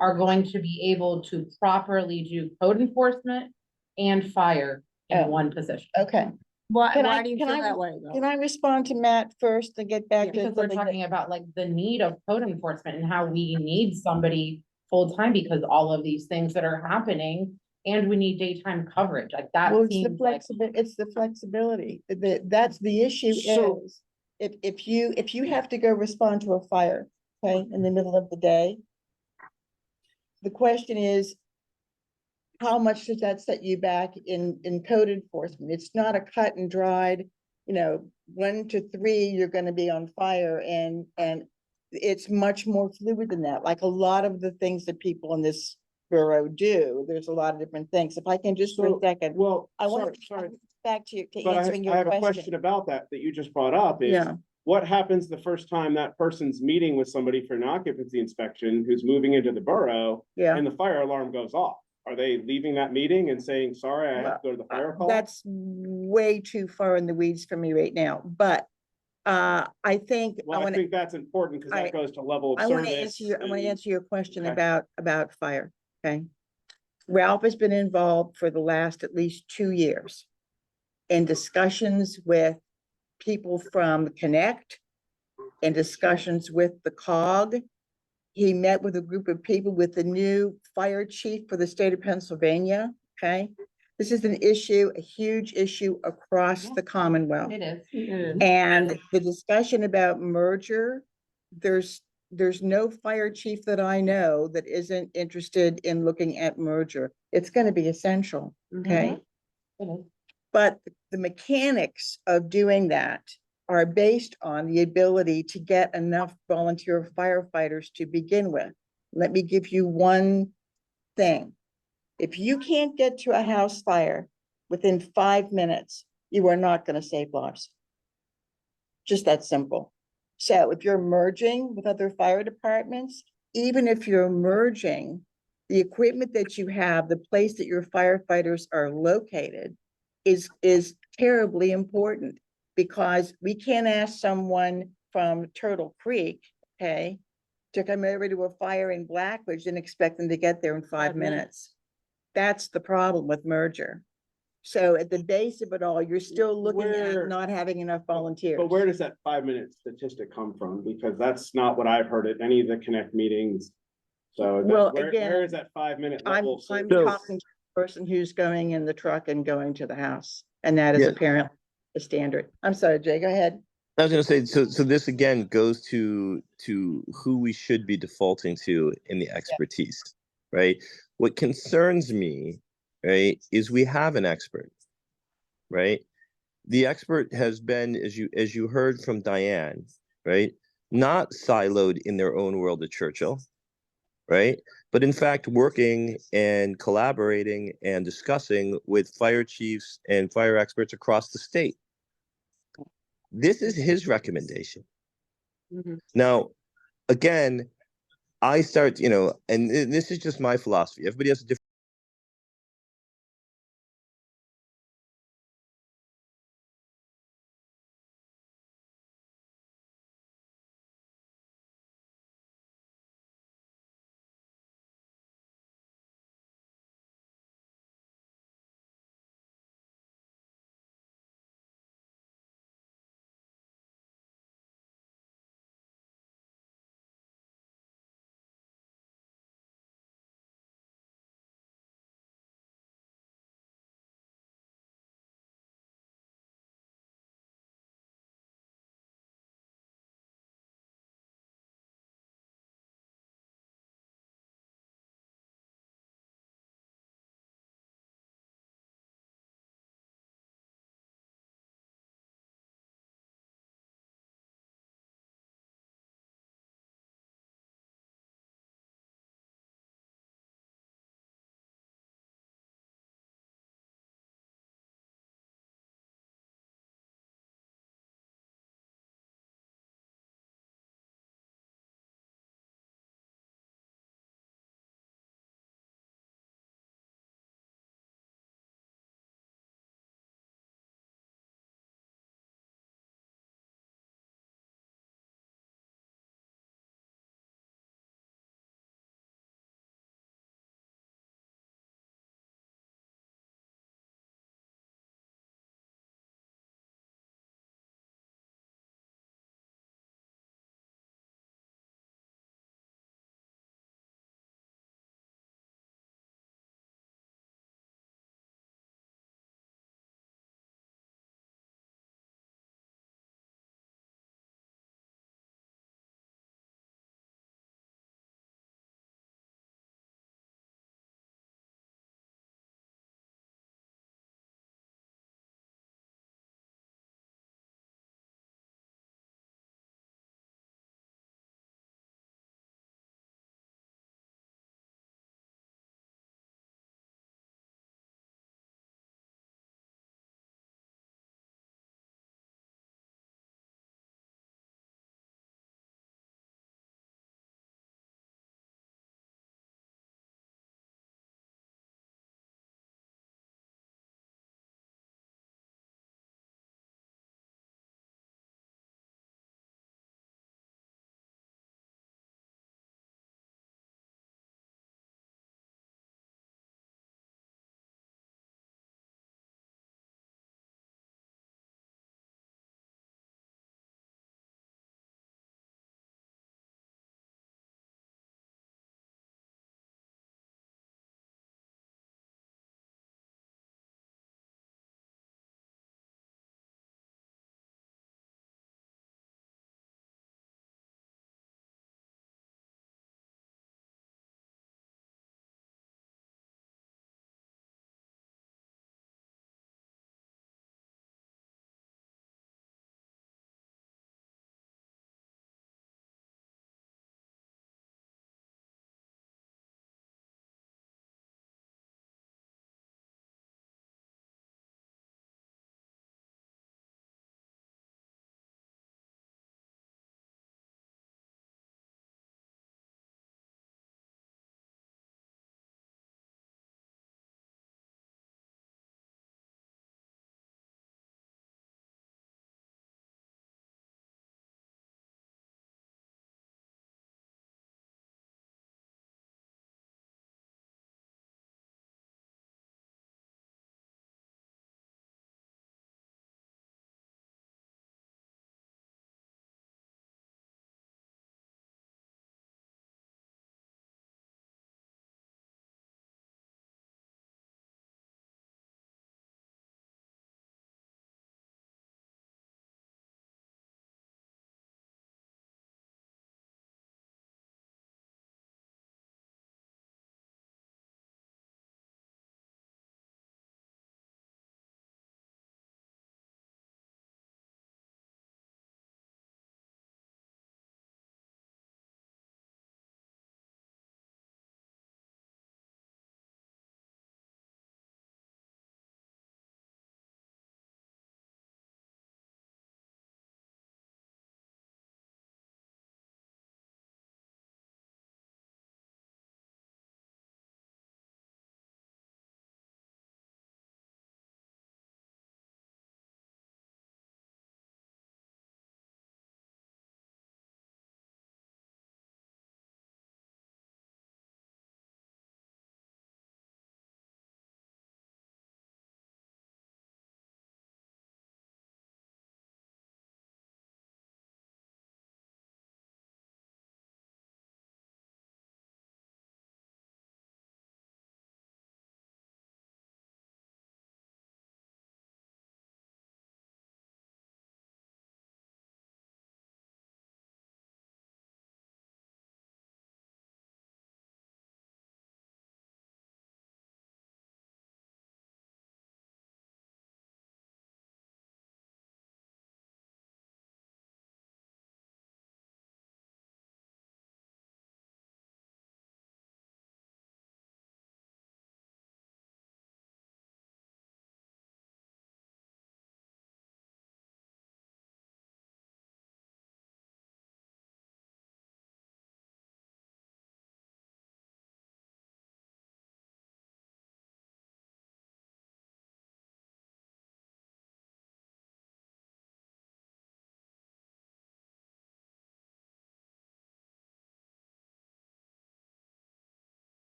are going to be able to properly do code enforcement and fire Oh. in one position. Okay, Why, Can why I- do you can feel I- that way can though? I respond to Matt first to get back to Because we're something that- talking about like the need of code enforcement and how we need somebody full-time because all of these things that are happening. And we need daytime coverage, like that Well, it's the seems like. it's the flexibility. That's the issue So- is, if you have to go respond to a fire, okay, in the middle of the day, the question is, how much does that set you back in code enforcement? It's not a cut and dried, 1 to 3, you're gonna be on fire, and it's much more fluid than that, like a lot of the things that people in this borough do, there's a lot of different things. If I can just for a So, second, Well, I want sorry, to back to but answering I your have a question question. about that you just brought up is, Yeah, what happens the first time that person's meeting with somebody for an occupancy inspection who's moving into the borough yeah. and the fire alarm goes off? Are they leaving that meeting and saying, sorry, I have to go to the fire call? That's way too far in the weeds for me right now, but I think Well, I think that's important because I- that goes to level of I want to service. I want to and- answer your question Okay. about fire, okay? Ralph has been involved for the last at least 2 years in discussions with people from Connect, in discussions with the COG. He met with a group of people with the new fire chief for the state of Pennsylvania, okay? This is an issue, a huge issue across the Commonwealth. It is. And the discussion about merger, there's no fire chief that I know that isn't interested in looking at merger. It's gonna be essential, okay? It is. But the mechanics of doing that are based on the ability to get enough volunteer firefighters to begin with. Let me give you one thing. If you can't get to a house fire within 5 minutes, you are not gonna save lives. Just that simple. So if you're merging with other fire departments, even if you're merging, the equipment that you have, the place that your firefighters are located is terribly important, because we can't ask someone from Turtle Creek, okay, to come over to a fire in Blackridge and expect them to get there in 5 minutes. That's the problem with merger. So at the base of it all, you're still looking Where- at not having enough volunteers. But where does that 5-minute statistic come from? Because that's not what I've heard at any of the Connect meetings. So Well, where again, is that 5-minute I'm level? talking service? to the person who's going in the truck and going to the house, and that is Yeah. apparently the standard. I'm sorry, Jay, go ahead. I was gonna say, so this again goes to who we should be defaulting to in the expertise, right? What concerns me, right, is we have an expert, right? The expert has been, as you heard from Diane, right, not siloed in their own world at Churchill, right? But in fact, working and collaborating and discussing with fire chiefs and fire experts across the state, This is his recommendation. Mhm. Now, again, I start, and this is just my philosophy. Everybody has a different